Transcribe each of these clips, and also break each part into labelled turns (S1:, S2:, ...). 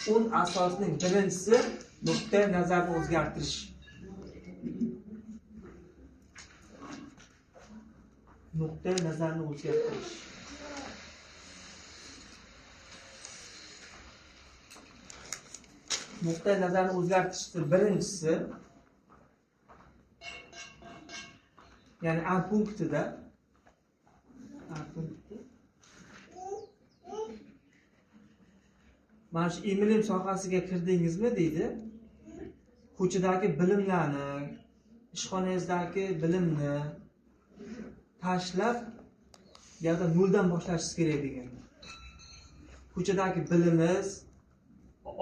S1: 10 asosning birinchisi nuqtai nazarni o'zgartirish. Nuqtai nazarni o'zgartirish. Nuqtai nazarni o'zgartirishning birinchisi, ya'ni A punktida mana shu ilm sohasiga kirdingizmi deydi. Ko'chadagi bilimlarni, ishxonangizdagi bilimni tashlab, bu yerda noldan boshlashingiz kerak degan. Ko'chadagi bilimiz,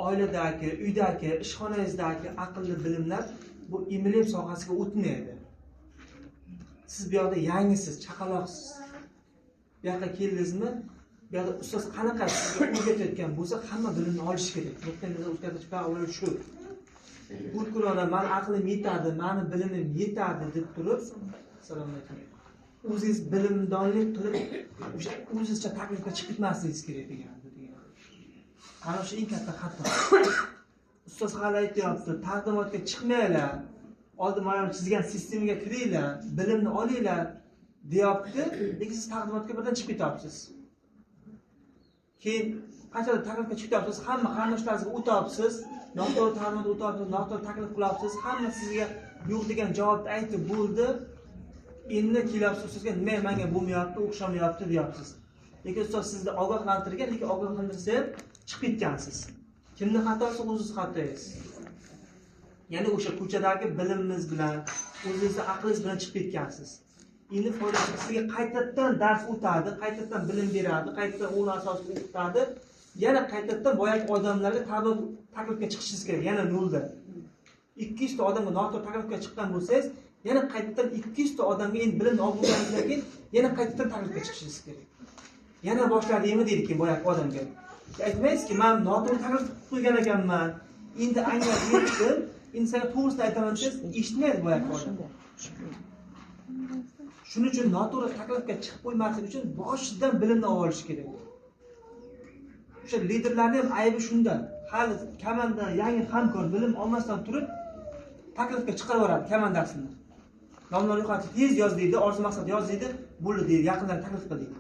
S1: oiladagi, uydagi, ishxonangizdagi aqlli bilimlar bu ilm sohasiga o'tmaydi. Siz bu yerda yangisiz, chaqaloqsiz. Bu yerga keldingizmi? Bu yerda ustoz qanaqa sizga o'rgatayotgan bo'lsa, hamma bilimni olish kerak. Nuqtai nazar o'zgartirish faol shu. O'tkurolar, meni aqlim yetadi, meni bilimim yetadi deb turib, assalomu alaykum. O'zingiz bilimdonlik qilib, o'sha o'zingizcha taklifga chiqib ketmasligingiz kerak degan. Ana shu eng katta xato. Ustoz hali aytyapti, taqdimotga chiqmanglar. Oldin mana chizgan sistemaga kiringlar, bilimni olinglar deyapti, lekin siz taqdimotga birdan chiqib ketyapsiz. Keyin qanchalar taklifga chiqyapsiz, hamma qarindoshlaringizga o'tyapsiz, noto'g'ri ta'limot o'tyapsiz, noto'g'ri taklif qilyapsiz, hamma sizga yo'q degan javobni aytib bo'ldi. Endi kelyapsiz sizga nima menga bo'lmayapti, o'xshamayapti deyapsiz. Lekin ustoz sizni ogohlantirgan, lekin ogohlantirsa ham chiqib ketgansiz. Kimni xatosi? O'zingiz xatoysiz. Ya'ni o'sha ko'chadagi bilimimiz bilan, o'zingizning aqlingiz bilan chiqib ketgansiz. Endi foydasi sizga qaytadan dars o'tadi, qaytadan bilim beradi, qaytadan o'z asosida o'qitadi. Yana qaytadan boyagi odamlarga taklifga chiqishingiz kerak, yana nolda. 200 ta odamga noto'g'ri taklifga chiqqan bo'lsangiz, yana qaytadan 200 ta odamga endi bilimni olib bo'lganingizdan keyin yana qaytadan taklifga chiqishingiz kerak. Yana boshladingmi deydi keyin boyagi odamga. Aytmaysizki, men noto'g'ri taklif qilib qo'ygan ekanman. Endi anglab yetdim. Endi senga to'g'risini aytaman desiz, eshitmaydi boyagi odam. Shuning uchun noto'g'ri taklifga chiqib qo'ymaslik uchun boshidan bilimni olish kerak. O'sha liderlarning ham aybi shunda. Hali komanda yangi hamkor bilim olmasdan turib taklifga chiqarib yuboradi komandasini. Nomlar yo'qotib tez yoz deydi, orzu maqsad yoz deydi, bo'ldi deydi, yaqindan taklif qil deydi.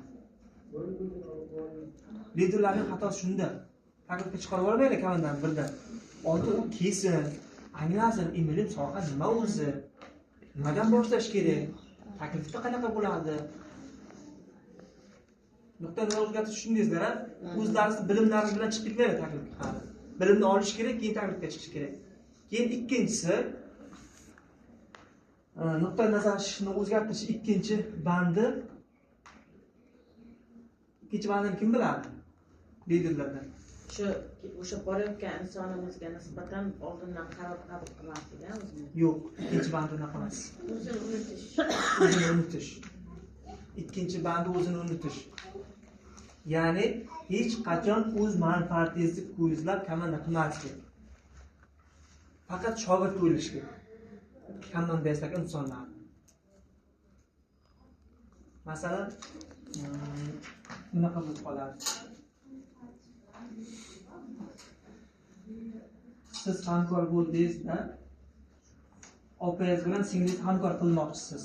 S1: Liderlarning xatosi shunda. Taklifga chiqarib yubormaydi komandani birdan. Oldin u kelsin, anglasin, ilm soha nima o'zi, nimadan boshlash kerak, taklifda qanaqa bo'ladi. Nuqtai nazar o'zgartirish shundaysizlar, o'zlaringiz bilimlaringiz bilan chiqib ketmaydi taklifga. Bilimni olish kerak, keyin taklifga chiqish kerak. Keyin ikkinchisi, nuqtai nazarni o'zgartirish ikkinchi bandi. Ikkinchi bandini kim biladi? Liderlardan.
S2: O'sha borayotgan insonimizga nisbatan oldindan qaror qabul qilmaslik, o'zini.
S1: Yo'q, ikkinchi band unaqa emas.
S2: O'zini unutish.
S1: O'zini unutish. Ikkinchi bandi o'zini unutish. Ya'ni hech qachon o'z manfaatingizni ko'zlab komanda qilmaslik. Faqat shogird o'ylash kerak. Komandasidagi insonlar. Masalan, bunaqa bo'lib qoladi. Siz hamkor bo'ldingizda, opangiz bilan singlingiz hamkor qilmoqchisiz.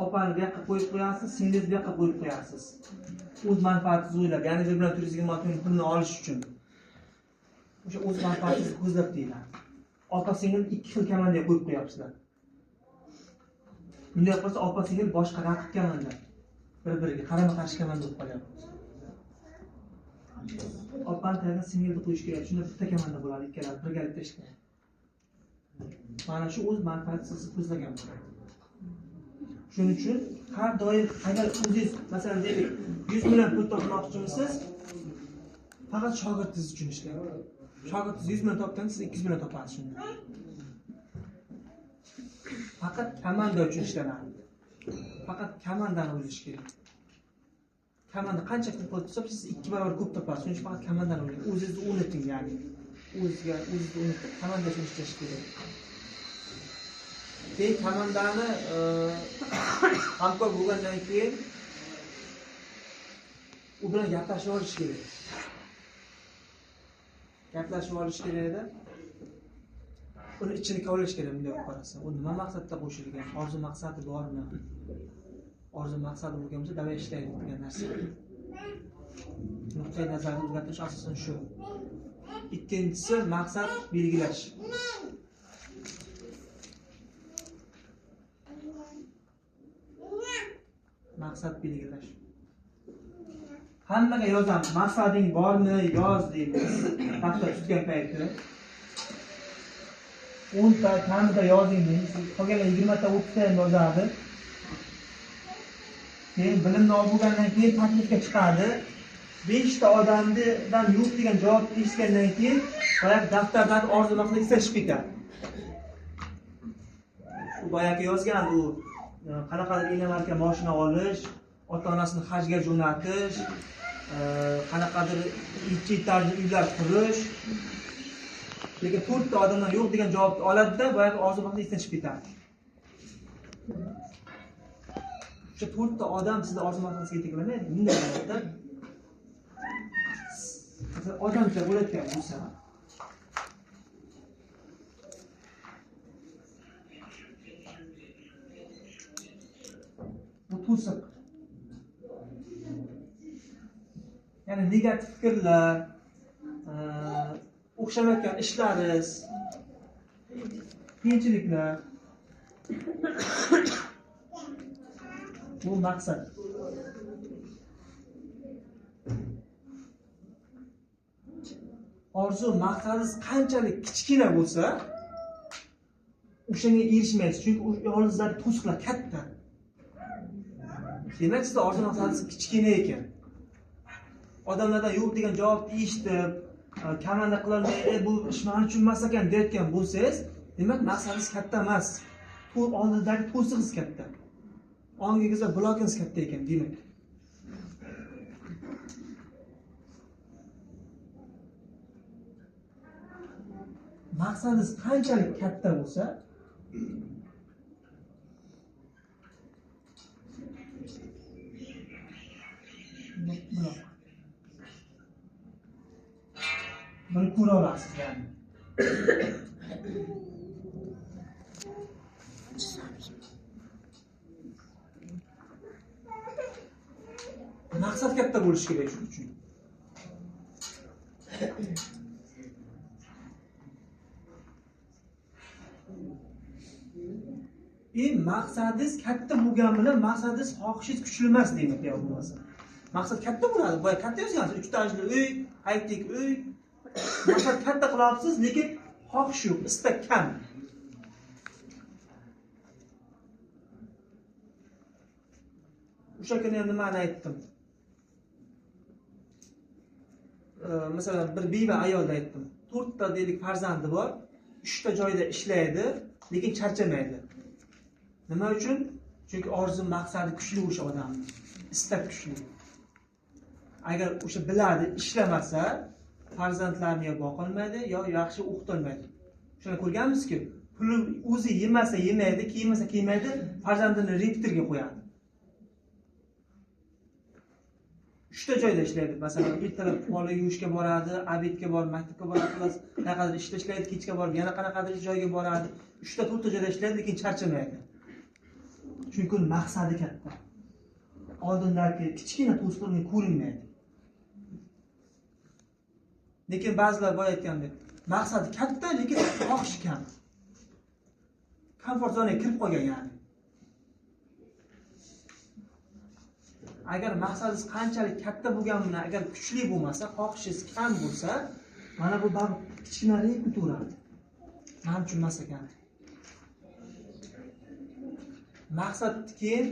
S1: Opani bu yoqqa qo'yib qo'yasiz, singlingizni bu yoqqa qo'yib qo'yasiz. O'z manfaatingizni o'ylab, ya'ni bir bilan 420 ming pulni olish uchun. O'sha o'z manfaatingizni ko'zlab deyiladi. Opa singil ikki xil komandaga qo'yib qo'yapsizlar. Bunday qilsa opa singil boshqa raqib komanda. Bir-biriga qarama-qarshi komanda bo'lib qolyapti. Opani tagida singilni qo'yish kerak. Shunda bitta komanda bo'ladi, ikkalasi birgalikda ishlaydi. Mana shu o'z manfaatingizni ko'zlagan bo'ladi. Shuning uchun har doim agar o'zingiz masalan deylik 100 million pul topmoqchimisiz, faqat shogirdingiz uchun ishlang. Shogirdingiz 100 million topganda siz 200 million topasiz shunda. Faqat komanda uchun ishlanadi. Faqat komandani o'ylash kerak. Komanda qancha pul topsa siz 2 barobar ko'p topasiz. Shuning uchun faqat komandani o'ylang. O'zingizni unuting, ya'ni o'zingizni unutib komanda uchun ishlash kerak. Keyin komandani hamkor bo'lgandan keyin u bilan gaplashib olish kerak. gaplashib olish kerak edi. Uni ichini kavlash kerak bunday olib qarasa. U nima maqsadda qo'shilgan? Orzu maqsadi bormi? Orzu maqsadi bo'lgan bo'lsa, davay ishlaydi degan narsa. Nuqtai nazarni o'zgartirish asosan shu. Ikkinchisi maqsad belgilash. Maqsad belgilash. Hammaga yozamiz. Maqsading bormi? Yoz deymiz. Daftar tutgan paytda 10 ta kamida yozing deymiz. Qolgan 20 ta 30 ta ham yozadi. Keyin bilimni olib bo'lgandan keyin taklifga chiqadi. 5 ta odamdan yo'q degan javob eshitgandan keyin boyagi daftardagi orzu maqsad islashib ketadi. U boyagi yozgan u qanaqadir inomarka mashina olish, ota-onasini hajga jo'natish, qanaqadir ikki etajli uylar qurish. Lekin 4 ta odamdan yo'q degan javobni oladi-da, boyagi orzu maqsad islashib ketadi. O'sha 4 ta odam sizning orzu maqsadingizga yetib bunday holatda odamcha bo'layotgan bo'lsa, bu to'siq. Ya'ni negativ fikrlar, o'xshamayotgan ishlaringiz, qiyinchiliklar bu maqsad. Orzu maqsadingiz qanchalik kichkina bo'lsa, o'shanga erishmaysiz. Chunki yolg'izlar to'siqlar katta. Demak, sizning orzu maqsadingiz kichkina ekan. Odamlardan yo'q degan javobni eshitib, kamanda qilolmay, bu ish men uchun emas ekan deyotgan bo'lsangiz, demak maqsadingiz katta emas. Oldidagi to'siqingiz katta. Ongingizda blokingiz katta ekan, demak. Maqsadingiz qanchalik katta bo'lsa, buni ko'ra olasiz, ya'ni. Maqsad katta bo'lishi kerak shuning uchun. Maqsadingiz katta bo'lgan bilan maqsadingiz xohishingiz kuchli emas demak, yo bo'lmasa. Maqsad katta bo'ladi. Boya katta yozgansiz, 3 etajli uy, high-tech uy. Maqsad katta qilyapsiz, lekin xohish yo'q, istak kam. O'sha kuni ham nimani aytdim? Masalan, bir beva ayolda aytdim. 4 ta deylik farzandi bor, 3 ta joyda ishlaydi, lekin charchamaydi. Nima uchun? Chunki orzu maqsadi kuchli o'sha odamning. Istak kuchli. Agar o'sha biladi, ishlamasa, farzandlarini boqolmaydi, yo yaxshi o'qitolmaydi. Shuni ko'rganmizki, puli o'zi yemasa yemaydi, kiymasa kiymaydi, farzandini repetitorga qo'yadi. 3 ta joyda ishlaydi. Masalan, ertalab bola yuvishga boradi, obedga borib, maktabga boradi, qanaqadir ishda ishlaydi, kechga borib yana qanaqadir joyga boradi. 3 ta 4 ta joyda ishlaydi, lekin charchamaydi. Chunki maqsadi katta. Oldindagi kichkina to'siqlarni ko'rinmaydi. Lekin ba'zilar boya aytgandek, maqsadi katta, lekin xohish kam. Komfort zonaga kirib qolgan, ya'ni. Agar maqsadingiz qanchalik katta bo'lganini, agar kuchli bo'lmasa, xohishingiz kam bo'lsa, mana bu baribir kichkinalik kutaveradi. Men uchun emas ekan. Maqsad keyin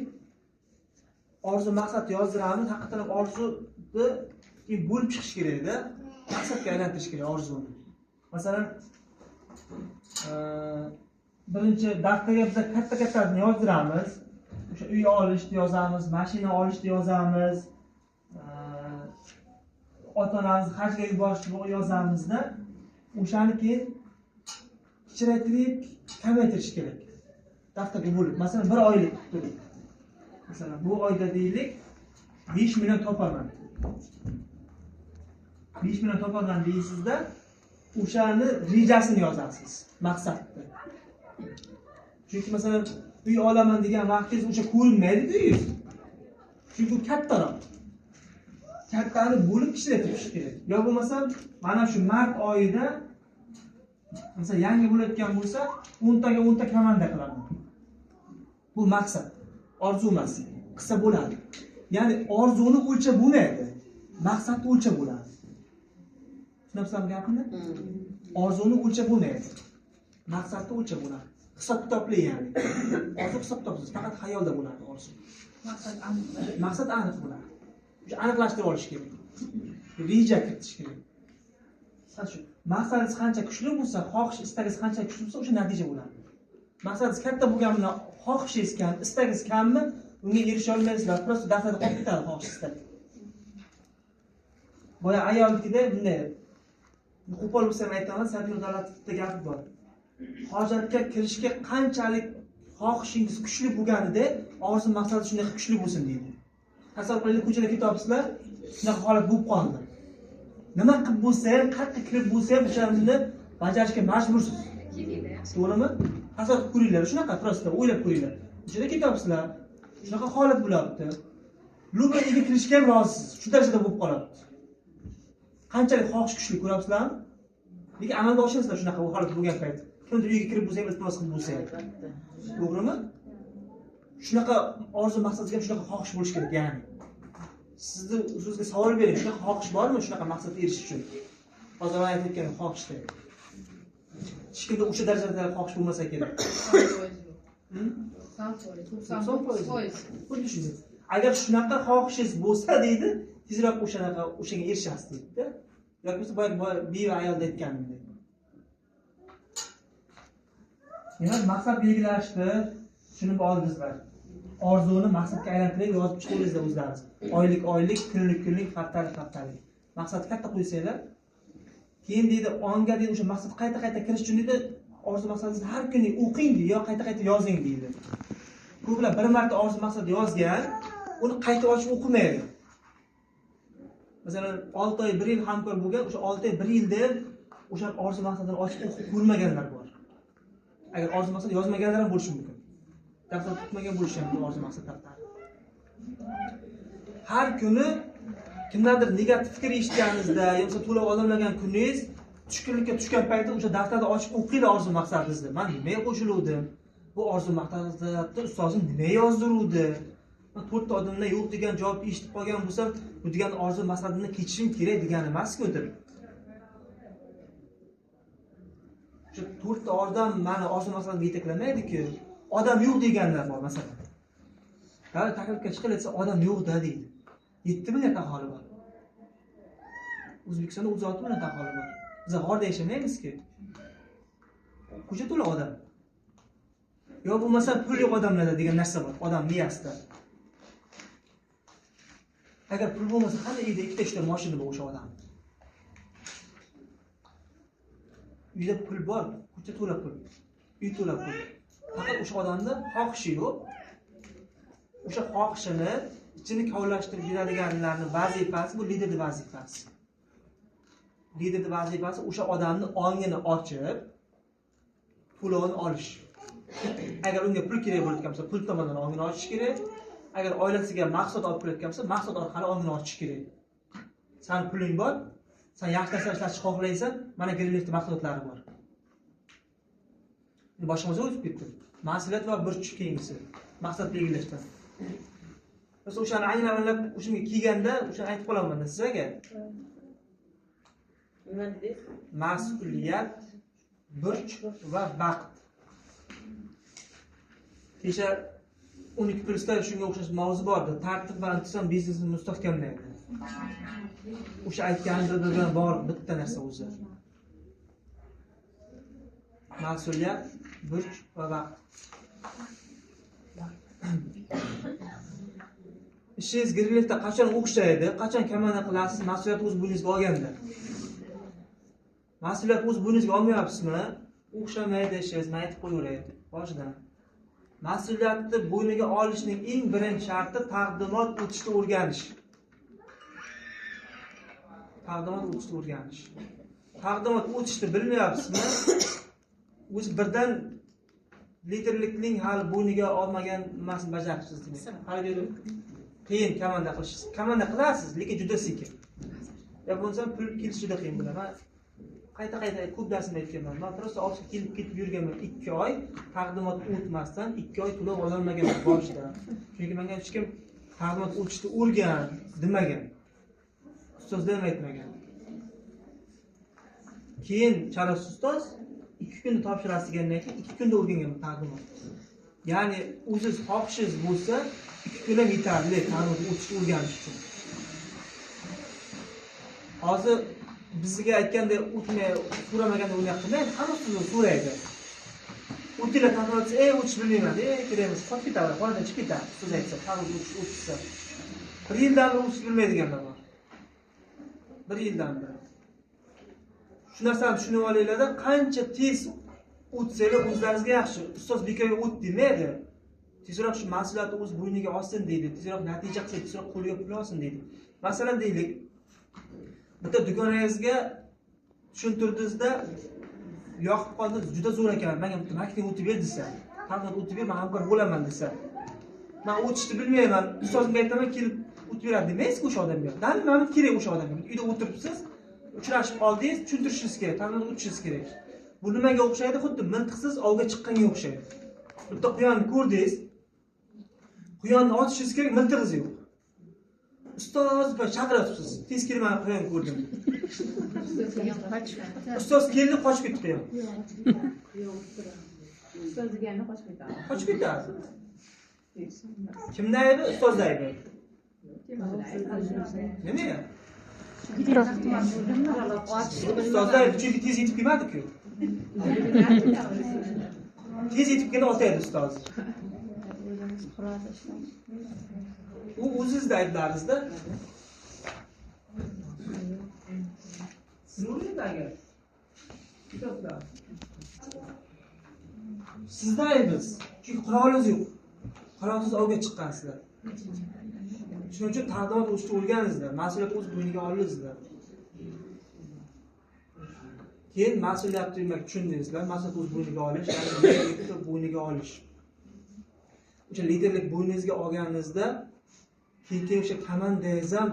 S1: orzu maqsad yozdiramiz, haqiqatan orzuni bo'lib chiqish kerak-da, maqsadga aylantirish kerak orzuni. Masalan, birinchi daftarga biz katta-kattalarni yozdiramiz. O'sha uy olishni yozamiz, mashina olishni yozamiz, ota-onamizni hajga yuborishni yozamizda, o'shani keyin kichraytirib, kamaytirish kerak. Daftarga bo'lib, masalan, 1 oylik turing. Masalan, bu oyda deylik 5 million topaman. 5 million topaman deysizda, o'shani rejasini yozasiz, maqsadni. Chunki masalan, uy olaman degan vaqtingiz o'sha ko'rinmaydi uyingiz. Chunki u kattaroq. Kattani bo'lib ishlatib kerak. Yo bo'lmasa, mana shu mart oyida masalan yangi bo'layotgan bo'lsa, 10 taga 10 ta komanda qilaman. Bu maqsad, orzu emas, qilsa bo'ladi. Ya'ni orzuni o'lchab bo'lmaydi, maqsadni o'lchab bo'ladi. Tushunasizmi gapimni? Orzuni o'lchab bo'lmaydi, maqsadni o'lchab bo'ladi. Hisob-kitobli ya'ni. Orzu hisob-kitobsiz, faqat xayolda bo'ladi orzu. Maqsad aniq bo'ladi. O'sha aniqlashtirib olish kerak. Reja kiritish kerak. Shu maqsadingiz qancha kuchli bo'lsa, xohish istagingiz qancha kuchli bo'lsa, o'sha natija bo'ladi. Maqsadingiz katta bo'lgani bilan xohishingiz kam, istagingiz kammi, unga erisha olmaysizlar. Prosta daftarda qolib ketadi xohish istak. Boya ayolnikida bunday qo'pol bo'lsa ham aytaman, Sabir Davlatovda gapi bor. Hojatga kirishga qanchalik xohishingiz kuchli bo'lganida, orzu maqsadi shunday kuchli bo'lsin deydi. Tasavvur qiling, ko'chada ketyapsizlar, shunaqa holat bo'lib qoldi. Nima qilib bo'lsa ham, qayerga kirib bo'lsa ham o'shani bajarishga majbursiz. To'g'rimi? Tasavvur qilib ko'ringlar, shunaqa prosta o'ylab ko'ringlar. Ko'chada ketyapsizlar, shunaqa holat bo'lyapti. Lubaga kirishga ham rozisiz. Shu darajada bo'lib qolyapti. Qanchalik xohish kuchli ko'ryapsizlarmi? Lekin amalga oshirasizlar shunaqa holat bo'lgan payt. Kimdir uyga kirib bo'lsa ham, iltimos qilib bo'lsa ham. To'g'rimi? Shunaqa orzu maqsadga shunaqa xohish bo'lish kerak, ya'ni. Sizni o'zingizga savol bering, shunaqa xohish bormi shunaqa maqsadga erishish uchun? Hozir men aytayotgan xohishda. Hech kimda o'sha darajada xohish bo'lmasa kerak. 90%. Xuddi shunday. Agar shunaqa xohishingiz bo'lsa deydi, tezroq o'shanga erishasiz deydi-da. Yoki bo'lsa boya beva ayolda aytganimdek. Demak, maqsad belgilashdi, shuni oldingizlar. Orzuni maqsadga aylantirib yozib chiqingizlar o'zlaringiz. Oylik, kunlik, haftalik. Maqsad katta qo'ysanglar, keyin deydi, onga deydi o'sha maqsad qayta kirish uchun deydi, orzu maqsadingizni har kuni o'qing deydi, yo qayta yozing deydi. Ko'plar bir marta orzu maqsad yozgan, uni qayta ochib o'qimaydi. Masalan, 6 oy, 1 yil hamkor bo'lgan, o'sha 6 oy, 1 yilda o'sha orzu maqsadini ochib o'qib ko'rmaganlar bor. Agar orzu maqsad yozmaganlar ham bo'lishi mumkin. Daftar tutmagan bo'lishi ham mumkin orzu maqsad daftari. Har kuni kimdandir negativ fikr eshitganingizda yoki to'liq ololmagan kuningiz, tushkunlikka tushgan paytda o'sha daftarni ochib o'qinglar orzu maqsadingizni. Men nimaga qo'shiluvdim? Bu orzu maqsadida ustozim nima yozdiruvdi? Men 4 ta odamdan yo'q degan javobni eshitib qolgan bo'lsam, bu degan orzu maqsadini kechishim kerak degani emas-ku o'tirib. Shu 4 ta odam meni orzu maqsadimga yetaklamaydi-ku. Odam yo'q deganlar bor masalan. Davlat taklifga chiqilsa odam yo'q-da deydi. 7 million aholi bor. O'zbekistonda 36 million aholi bor. Biz g'orda yashamaymiz-ku. Ko'cha to'la odam. Yo bo'lmasa pul yo'q odamlarda degan narsa bor, odam miyasida. Agar pul bo'lmasa, qanday uyda 2 ta 3 ta mashina bor o'sha odam. Uyda pul bor, ko'cha to'la pul, uy to'la pul. Faqat o'sha odamda xohishi yo'q. O'sha xohishini ichini kavlashtirib beradiganlarning vazifasi bu liderning vazifasi. Liderning vazifasi o'sha odamni ongini ochib, pulini olish. Agar unga pul kerak bo'layotgan bo'lsa, pul tomonidan ongini ochish kerak. Agar oilasiga maqsad olib kelayotgan bo'lsa, maqsad orqali ongini ochish kerak. Sen puling bor, sen yaxshi narsa ishlashni xohlaysan, mana Greenleaf'da mahsulotlari bor. Boshimizga o'tib ketdi. Mas'uliyat va burch keyingisi. Maqsad belgilashdan. Biz o'shani aylanib, o'shimga kelganda, o'shani aytib qolaman sizga.
S2: Nima dedingiz?
S1: Mas'uliyat, burch va vaqt. Kecha 12+da shunga o'xshash mavzu bordi. Tartib va intizom biznesni mustahkamlaydi. O'sha aytganimda bilan bog'liq bitta narsa o'zi. Mas'uliyat, burch va vaqt. Ishingiz Greenleaf'da qachon o'xshaydi, qachon komanda qilasiz, mas'uliyat o'z bo'yningizga olganda. Mas'uliyat o'z bo'yningizga olmayapsizmi? O'xshamaydi ishingiz, men aytib qo'yaveray boshidan. Mas'uliyatni bo'yniga olishning eng birinchi sharti taqdimot o'tishni o'rganish. Taqdimot o'tishni o'rganish. taqdimot o'tishni bilmayapsizmi? O'zi birdan liderlikning hali bo'yniga olmagan nimasini bajaribsiz demak. Hali qiyin komanda qilish. Komanda qilasiz, lekin juda sekin. Ya bo'lmasa pul kelish juda qiyin bo'ladi. Qayta ko'p darsni aytganman. Men просто ofisga kelib ketib yurganman 2 oy, taqdimot o'tmasdan 2 oy to'lov ololmaganman boshida. Chunki menga hech kim taqdimot o'tishni o'rgan demagan. Ustozlar ham aytmagan. Keyin charos ustoz 2 kunda topshirasiz degandan keyin 2 kunda o'rganganman taqdimot. Ya'ni o'zingiz xohishingiz bo'lsa 2 kun ham yetarli taqdimot o'tishni o'rganish uchun. Hozir bizga aytganda o'tmay, so'ramaganda o'ynayapti-da, hammasi so'raydi. O'tila taqdimot, o'tish bilmayman, kerakmas, qochib ketadi, xonadan chiqib ketadi. So'z aytsa, taqdimot o'tishsa. 1 yildan beri o'tish bilmaydiganlar bor. 1 yildan beri. Shu narsani tushunib olinglar-da, qancha tez o'tsanglar o'zlaringizga yaxshi. Ustoz bekorga o't demaydi. Tezroq shu mas'uliyatni o'z bo'yniga olsin deydi. Tezroq natija qilsa, tezroq qo'liga pul olsin deydi. Masalan deylik, bitta do'koningizga tushuntirdingizda yoqib qoldi, juda zo'r ekan. Menga bitta marketing o'tib ber desa, taqdimot o'tib ber, men hamkor bo'laman desa. Men o'tishni bilmayman, ustozimga aytaman, kelib o'tib beradi demaysiz o'sha odamga. Dalil ma'lum kerak o'sha odamga. Uyda o'tiribsiz, uchrashib qoldingiz, tushuntirishingiz kerak, taqdimot o'tishingiz kerak. Bu nimaga o'xshaydi? Xuddi miltiqsiz ovga chiqqanga o'xshaydi. Bitta quyonni ko'rdingiz, quyonni otishingiz kerak, miltig'ingiz yo'q. Ustoz va chaqiryapsiz. Tez kelib men quyonni ko'rdim. Ustoz keldi, qochib ketdi quyon.
S2: Ustoz deganni qochib ketadi.
S1: Qochib ketadi. Kimda aybi? Ustozda aybi. Nimaga? Ustozda aybi, chunki tez yetib kelmadi-ku. Tez yetib keldi, otaydi ustoz. U o'zingizda ayblaringizda. Sizda agar sizda aybingiz. Chunki qurolingiz yo'q. Qurolsiz ovga chiqqansizlar. Shuning uchun taqdimot o'tishni o'rgansizlar, mas'uliyat o'z bo'yniga oldingizlar. Keyin mas'uliyatni demak tushundingizlar, mas'uliyat o'z bo'yniga olish, ya'ni liderlikni bo'yniga olish. O'sha liderlik bo'yningizga olganingizda keyin o'sha komandangiz ham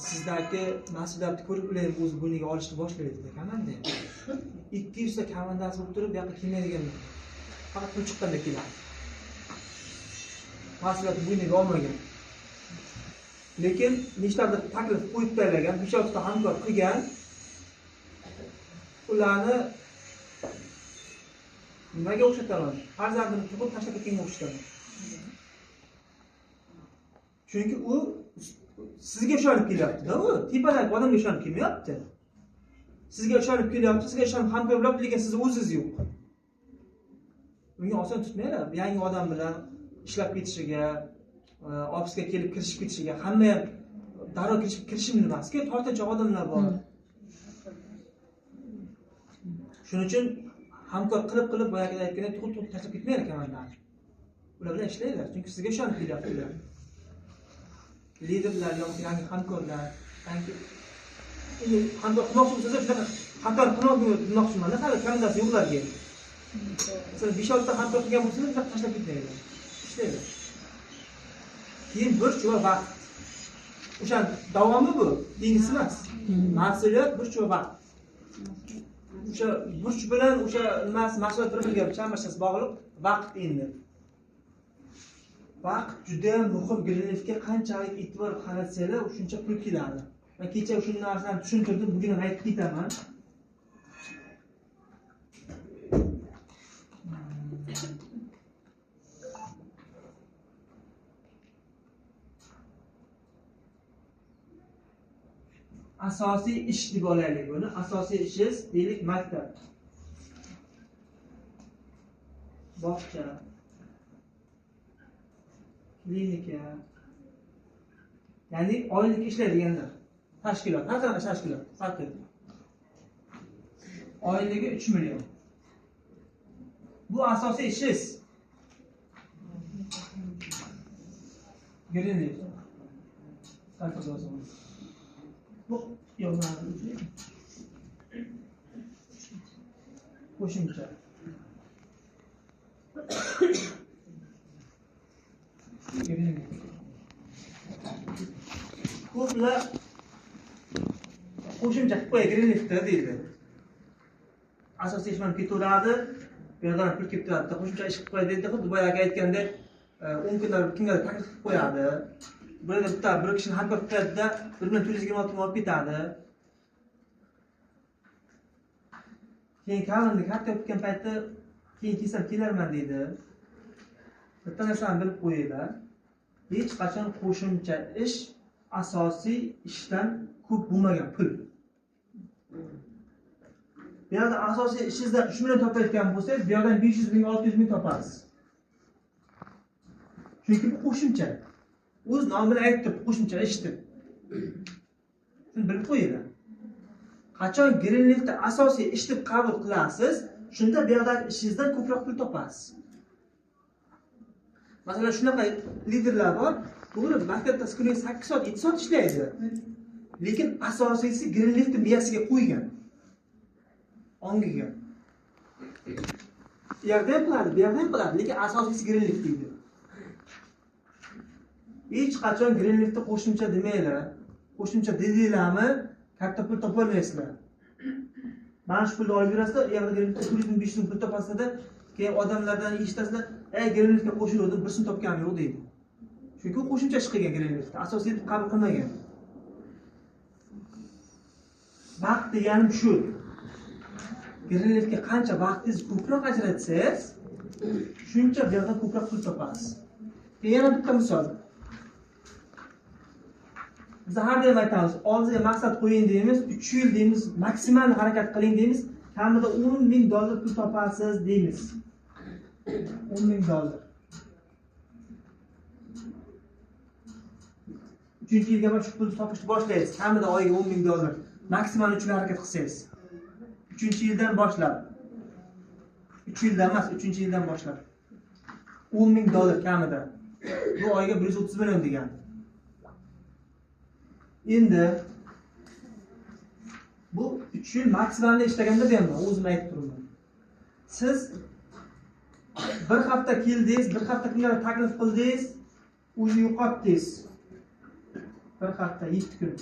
S1: sizdagi mas'uliyatni ko'rib ular o'z bo'yniga olishni boshlaydi komanda. 200 ta komandasi bo'lib turib, bu yoqqa kelmaydigan. Faqat pul chiqqanda keladi. Mas'uliyatni bo'yniga olmagan. Lekin nechtadir taklif qo'yib tayyorlagan, 5-6 ta hamkor qilgan. Ularni nimaga o'xshataman? Farzandini tug'ib tashlab ketganga o'xshataman. Chunki u sizga ishonib kelyapti-da, u tepadagi odamga ishonib kelmayapti. Sizga ishonib kelyapti, sizga ishonib hamkor bo'lyapti, lekin siz o'zingiz yo'q. Bunga oson tutmaylar. Yangi odam bilan ishlab ketishiga, ofisga kelib kirishib ketishiga, hamma ham darrov kirishim emas-ku, tortinchoq odamlar bor. Shuning uchun hamkor qilib boyagida aytganday tuqib tashlab ketmaydi komandani. Ular bilan ishlaylar, chunki sizga ishonib kelyaptilar. Liderlar yoki yangi hamkorlar, yangi hamkor qilmoqchi bo'lsangiz, shunaqa hamkor qilmoqchiman, hali komandasi yo'qlarga. Masalan, 5-6 ta hamkor qilgan bo'lsangiz, ular tashlab ketmaydi. Ishlaydi. Keyin burch va vaqt. O'sha davomi bu, tengisi emas. Mas'uliyat, burch va vaqt. O'sha burch bilan o'sha emas, mas'uliyat bir-biriga chamashasiz bog'liq, vaqt endi. Vaqt juda muhim, bilinishga qanchalik e'tibor qaratsanglar, shuncha pul keladi. Men kecha o'sha narsani tushuntirdim, bugun ham aytib ketaman. Asosiy ish deb olaylik buni. Asosiy ishingiz deylik maktab, bog'cha, klinika. Ya'ni oylik ishlaydiganlar. Tashkilot, har qanday tashkilot, farqi yo'q. Oyligi 3 million. Bu asosiy ishingiz. Ko'ringlar. Bu yo'qlar. qo'shimcha. Ko'plar qo'shimcha qilib qo'ygan liftda deydi. Asosiy ish mana ketaveradi, bu yerdan pul kelib turadi. Qo'shimcha ish qilib qo'yadi deydi. Xuddi boyagi aytgandek 10 kunlar kimgadir taklif qilib qo'yadi. Bu yerda bitta bir kishini hamkor qiladida 1426 ming olib ketadi. Keyin kalendar katta o'tgan paytda keyin kelsam kelarman deydi. Bitta narsani bilib qo'yinglar. Hech qachon qo'shimcha ish asosiy ishdan ko'p bo'lmagan pul. Bu yerda asosiy ishingizdan 3 million topayotgan bo'lsangiz, bu yerdan 500 ming, 600 ming topasiz. Chunki bu qo'shimcha. O'z nomini aytib qo'shimcha ishdir. Shuni bilib qo'yinglar. Qachon Greenleaf'da asosiy ish deb qabul qilasiz, shunda bu yerdagi ishingizdan ko'proq pul topasiz. Masalan, shunaqa liderlar bor, to'g'ri, maktabda kuniga 8 soat, 7 soat ishlaydi. Lekin asosiysi Greenleaf'ni miyasiga qo'ygan. Ongiga. Bu yerda ham qiladi, bu yerda ham qiladi, lekin asosiysi Greenleaf deydi. Hech qachon Greenleaf'da qo'shimcha demanglar. Qo'shimcha dedinglarmi, katta pul topolmaysizlar. Mana shu pulni olib yurasizlar, u yerda Greenleaf'da 500 ming pul topasizlar, keyin odamlardan eshitasizlar, Greenleaf'ga qo'shildim, bir so'm topganim yo'q deydi. Chunki u qo'shimcha ish qilgan Greenleaf'da, asosiy deb qabul qilmagan. Vaqt deganim shu. Greenleaf'ga qancha vaqtingiz ko'proq ajratsangiz, shuncha bu yerdan ko'proq pul topasiz. Yana bitta misol. Biz har doim aytamiz, oldingizga maqsad qo'ying deymiz, 3 yil deymiz, maksimal harakat qiling deymiz, kamida 10 ming dollar pul topasiz deymiz. 10 ming dollar. 3-yilga shu pulni topishni boshlaysiz, kamida oyiga 10 ming dollar. Maksimal 3 yil harakat qilsangiz. 3-yildan boshlab. 3 yildan emas, 3-yildan boshlab. 10 ming dollar kamida. Bu oyiga 130 million degan. Endi bu 3 yil maksimalda ishlaganda deyman, o'zim aytib turaman. Siz bir hafta keldingiz, bir hafta kimlarga taklif qildingiz, o'zi yo'qotdingiz. Bir hafta 7 kun.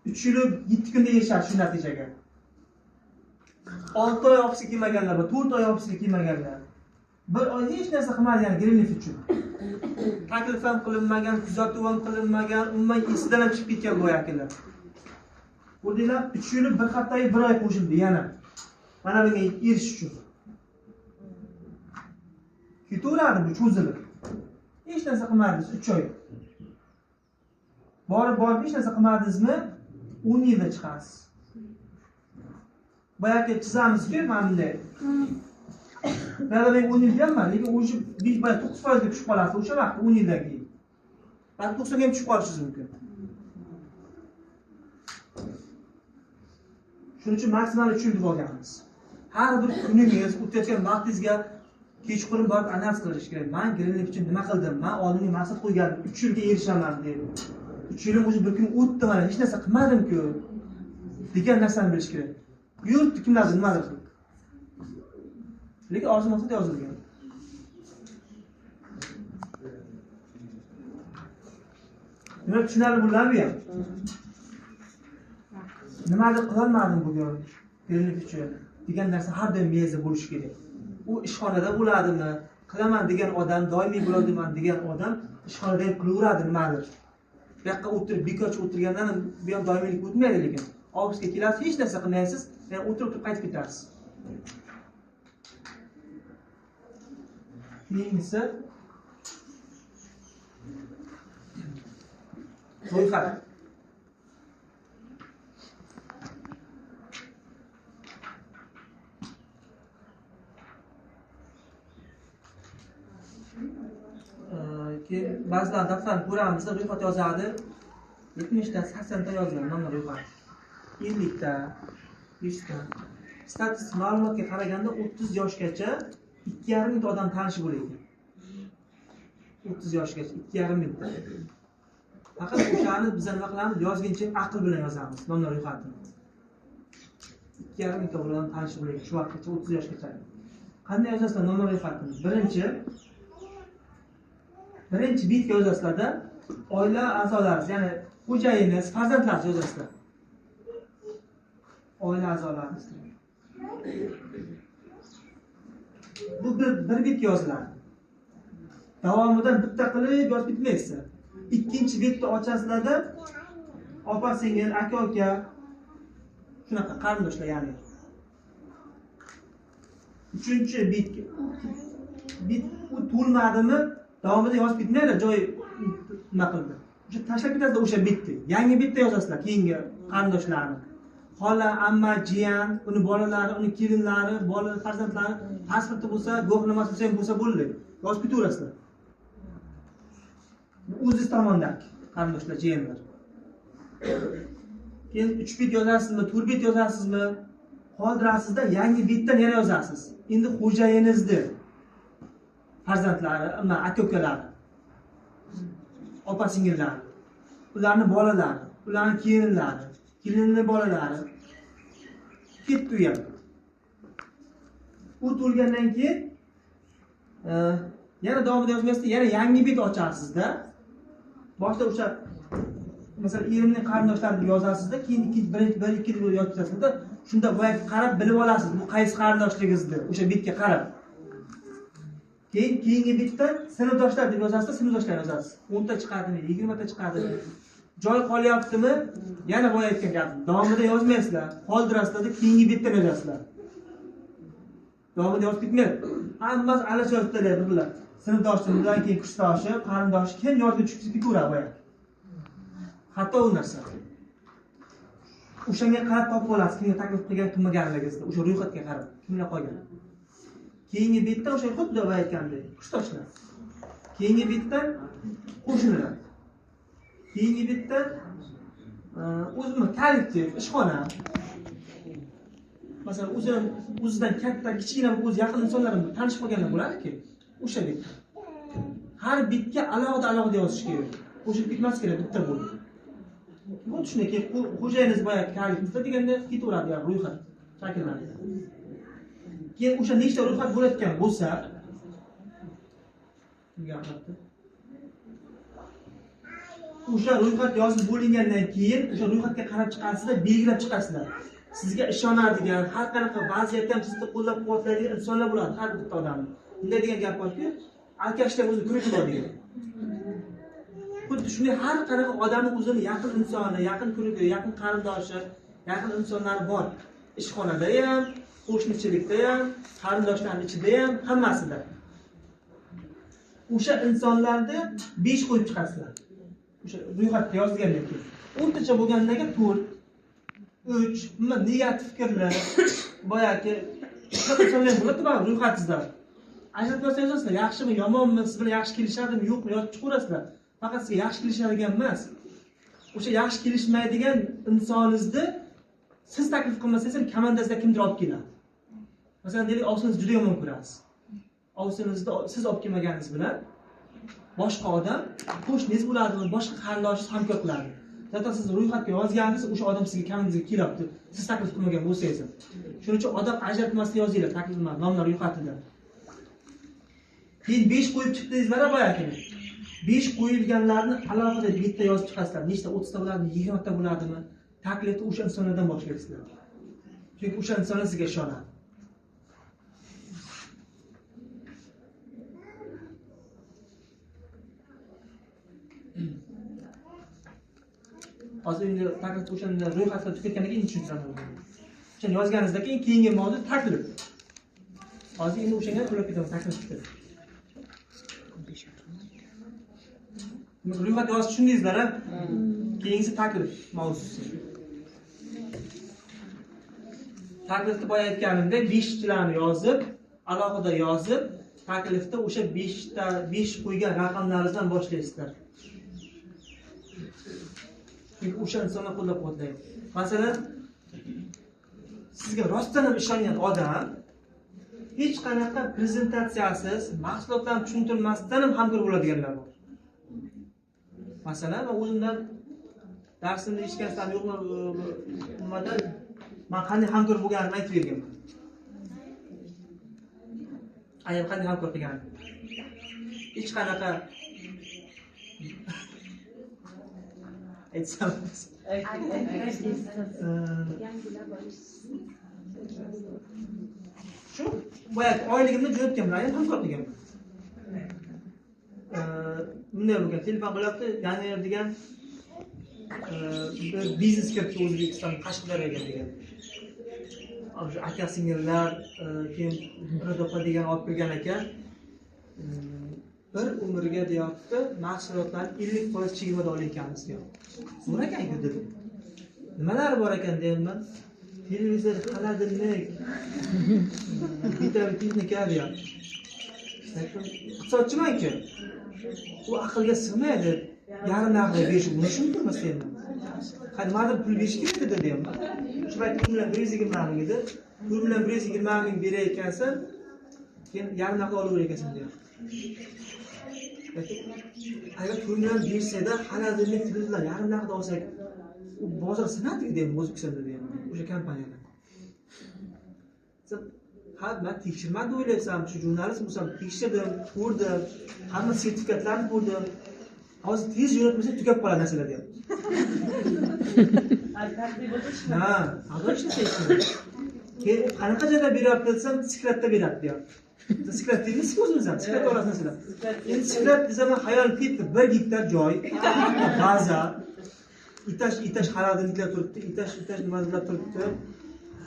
S1: 3 yil 7 kunda erishadi shu natijaga. 6 oy ofisga kelmaganlar va 4 oy ofisga kelmaganlar. Bir oy hech narsa qilmagan Greenleaf uchun. Taklif ham qilinmagan, kuzatuv ham qilinmagan, umuman esidan ham chiqib ketgan bu akalar. Bo'ldinglar, 3 yil bir haftaga 1 oy qo'shildi yana. Mana bunga erishish uchun. Ketaveradi bu cho'zilib. Hech narsa qilmadingiz 3 oy. Borib hech narsa qilmadingizmi? 10 yilda chiqasiz. Boyagi chizamiz-ku, mana bunday. Mana men 10 yil deyapman, lekin o'sha 9% ga tushib qolasiz o'sha vaqtda 10 yildan keyin. Balki 90 ga ham tushib qolishingiz mumkin. Shuning uchun maksimal 3 yil deb olganmiz. Har bir kuningiz, o'tayotgan vaqtingizga kechqurun borib analiz qilish kerak. Men Greenleaf uchun nima qildim? Men oldingi maqsad qo'ygandim, 3 yilga erishaman deb. 3 yilim o'zi bir kun o'tdi, mana hech narsa qilmadim-ku degan narsani bilish kerak. Yurtni kimlardir nimadir qilib. Lekin orzu maqsad yozilgan. Nima tushunarli bo'ladimi ham? Nimadir qilolmadim bugun Greenleaf uchun degan narsa har doim miyangizda bo'lishi kerak. U ishxonada bo'ladimi? Qilaman degan odam, doimiy bo'ladimi degan odam ishxonada ham qilaveradi nimadir. Bu yoqqa o'tirib, bekorchi o'tirgandan bu ham doimiylik o'tmaydi lekin. Ofisga kelasiz, hech narsa qilmaysiz, yana o'tirib qaytib ketasiz. Keyingisi ro'yxat. Keyin ba'zilar daftarni ko'ramiz, ro'yxat yozadi. 70 ta, 80 ta yozgan nomli ro'yxat. 50 ta, 100 ta. Statistik ma'lumotga qaraganda 30 yoshgacha 2,5 ming odam tanishi bo'lar ekan. 30 yoshgacha 2,5 ming. Faqat o'shani biz nima qilamiz? Yozguncha aql bilan yozamiz nomli ro'yxatni. 2,5 ming bilan tanishib olaylik. Shu vaqtgacha 30 yoshgacha. Qanday yozasizlar nomer ro'yxatini? Birinchi bitga yozasizlarda oila a'zolaringiz, ya'ni xo'jayininiz, farzandlaringiz yozasizlar. Oila a'zolaringiz. Bu bir bit yoziladi. Davomidan bitta qilib yozib bitmaysizlar. Ikkinchi bitni ochasizlarda opa singil, aka uka shunaqa qarindoshlar ya'ni. Uchinchi bit u to'lmadimi, davomida yozib bitmaydi, joy nima qildi. O'sha tashlab ketasizlar o'sha bitni. Yangi bitni yozasizlar keyingi qarindoshlarni. Xola, amma, jiyan, uni bolalari, uni kelinlari, bola farzandlari, pasporti bo'lsa, guvohnomasi bo'lsa ham bo'lsa bo'ldi. Yozib ketaverasizlar. O'zingiz tomondagi qarindoshlar, jiyanlar. Keyin 3 bit yozasizmi, 4 bit yozasizmi? Qoldirasizda yangi bitdan yana yozasiz. Endi xo'jayinizning farzandlari, aka-ukalari, opa-singillari, ularning bolalari, ularning kelinlari, kelinning bolalari ketdi u ham. U to'lgandan keyin yana davomida yozmasdan yana yangi bit ochasizda. Boshda o'sha masalan erimning qarindoshlarini yozasizda, keyin ikkinchi deb yozib tasizda, shunda boya qarab bilib olasiz bu qaysi qarindoshligingizdi, o'sha bitga qarab. Keyin keyingi bitda sinfdoshlar deb yozasizda, sinfdoshlar yozasiz. 10 ta chiqadimi, 20 ta chiqadimi? Joy qolyaptimi? Yana boya aytgan gapim. Davomida yozmaysizlar, qoldirasizlar, keyingi bitdan yozasizlar. Davomida yozib bitmaydi. Hammasi alish yozibdilar bular. Sinfdoshim, undan keyin kursdoshi, qarindoshi kim yozib chiqib ketaveradi boya. Hatto u narsa. O'shanga qarab topib olasiz, kimga taklif qilgan, qilmaganligingizni, o'sha ro'yxatga qarab, kimlar qolgan. Keyingi bitda o'sha xuddi aytgandek, kursdoshlar. Keyingi bitda qo'shnilar. Keyingi bitda o'zimiz kollektiv, ishxona. Masalan, o'zidan katta, kichkina o'z yaqin insonlar bilan tanishib qolganlar bo'ladi-ki, o'sha bit. Har bitga alohida yozish kerak. O'sha bitmas kerak, bitta bo'ldi. Bu shunday xo'jayingiz boya kollektivda deganda ketaveradi, ya'ni ro'yxat shakllanadi. Keyin o'sha nechta ro'yxat bo'layotgan bo'lsa, o'sha ro'yxat yozib bo'lingandan keyin o'sha ro'yxatga qarab chiqasizlar, belgilab chiqasizlar. Sizga ishonadigan, har qanaqa vaziyatda ham sizni qo'llab-quvvatlaydigan insonlar bo'ladi, har bitta odamni. Bunday degan gap borki, alkashlar o'zi ko'rib degan. Xuddi shunday har qanaqa odamning o'zini yaqin insoni, yaqin ko'rigi, yaqin qarindoshi, yaqin insonlari bor. Ishxonada ham, qo'shnichilikda ham, qarindoshlarning ichida ham, hammasida. O'sha insonlarni 5 qo'yib chiqasizlar. O'sha ro'yxatga yozgandan keyin. O'rtacha bo'lgandan keyin 4, 3, negativ fikrlar, boyagi insonlar bo'ladi bor ro'yxatingizda. Ajratib yozasizlar, yaxshimi, yomonmi, siz bilan yaxshi kelishadimi, yo'qmi yozib chiqaverasizlar. Faqat sizga yaxshi kelishadigan emas. O'sha yaxshi kelishmaydigan insoningizni siz taklif qilmasangiz ham komandangizda kimdir olib keladi. Masalan, deylik, ovsiningizni juda yomon ko'rasiz. Ovsinizni siz olib kelmaganingiz bilan boshqa odam, qo'shningiz bo'ladimi, boshqa qarindoshingiz hamkor qiladi. Zaten siz ro'yxatga yozganingiz, o'sha odam sizga komandangizga kelyapti. Siz taklif qilmagan bo'lsangiz ham. Shuning uchun odam ajratmasdan yozinglar takliflar, nomlar ro'yxatida. Keyin 5 qo'yib chiqdingizlar boyagi. 5 qo'yilganlarni alohida bitta yozib chiqasizlar. Nechta 30 ta bo'ladimi, 20 ta bo'ladimi? Taklifni o'sha insonlardan boshlaysizlar. Chunki o'sha insonlar sizga ishonadi. Hozir endi taklif o'shanda ro'yxatga tugatgandan keyin tushuntiraman. O'shani yozganingizdan keyin keyingi mavzu taklif. Hozir endi o'shanga to'lab ketamiz taklifga. Ro'yxat yozib tushundingizlar, ha? Keyingisi taklif mavzusi. Taklifni boya aytganimdek 5 chilarni yozib, alohida yozib, taklifda o'sha 5 qo'ygan raqamlaringizdan boshlaysizlar. Chunki o'sha insonlar qo'llab-quvvatlaydi. Masalan, sizga rostdan ham ishongan odam hech qanaqa prezentatsiyasiz, mahsulotlarni tushuntirmasdan ham hamkor bo'ladiganlar bor. Masalan, men o'zimdan darsimni eshitgansam yo'qmi, nimada Men qanday hamkor bo'lganimni aytib berganman. Ayam qanday hamkor qilganim. Hech qanaqa aytsam shu boyagi oyligimni jo'natganman, ham hamkor qilganman. Bunday bo'lgan, telefon qilyapti, Daniel degan bir biznes kiribdi O'zbekiston Qashqadaryoga degan. O'sha aka singillar, keyin Rodopa degan olib kelgan ekan. Bir umrga deyapti, mahsulotlarni 50% chegirmada olayotganmiz deyapti. Zo'r ekan-ku dedim. Nimalar bor ekan deyman. Televizor, xolodilnik, bitta texnika deyapti. Iqtisodchiman-ku. U aqlga sig'maydi. Yarim narxga berish mumkin emas deyman. Qani madam pul berish kerak dedi deyman. Shu payt pul bilan 120 ming edi. Pul bilan 120 ming berar ekansan, keyin yarim narxga olaver ekansan deyapti. Agar pul bilan bersada xolodilnik televizorlar yarim narxda olsak, u bozor sinadi deyman O'zbekistonda deyman. O'sha kompaniyalar. Ha, men tekshirmadi o'ylayapsan, shu jurnalist bo'lsam, tekshirdim, ko'rdim, hamma sertifikatlarni ko'rdim. Hozir tez jo'natmasa tugab qoladi narsalar deyapti. Ha, hozir ishlasaysiz. Keyin qanaqa joyda beryapti desam, sekretda beradi deyapti. Sekret deymizku o'zimizdan, sekret orasida sizlar. Endi sekret desam, xayol ketdi, 1 gektar joy, baza, itash xolodilniklar turibdi, itash nimalar turibdi.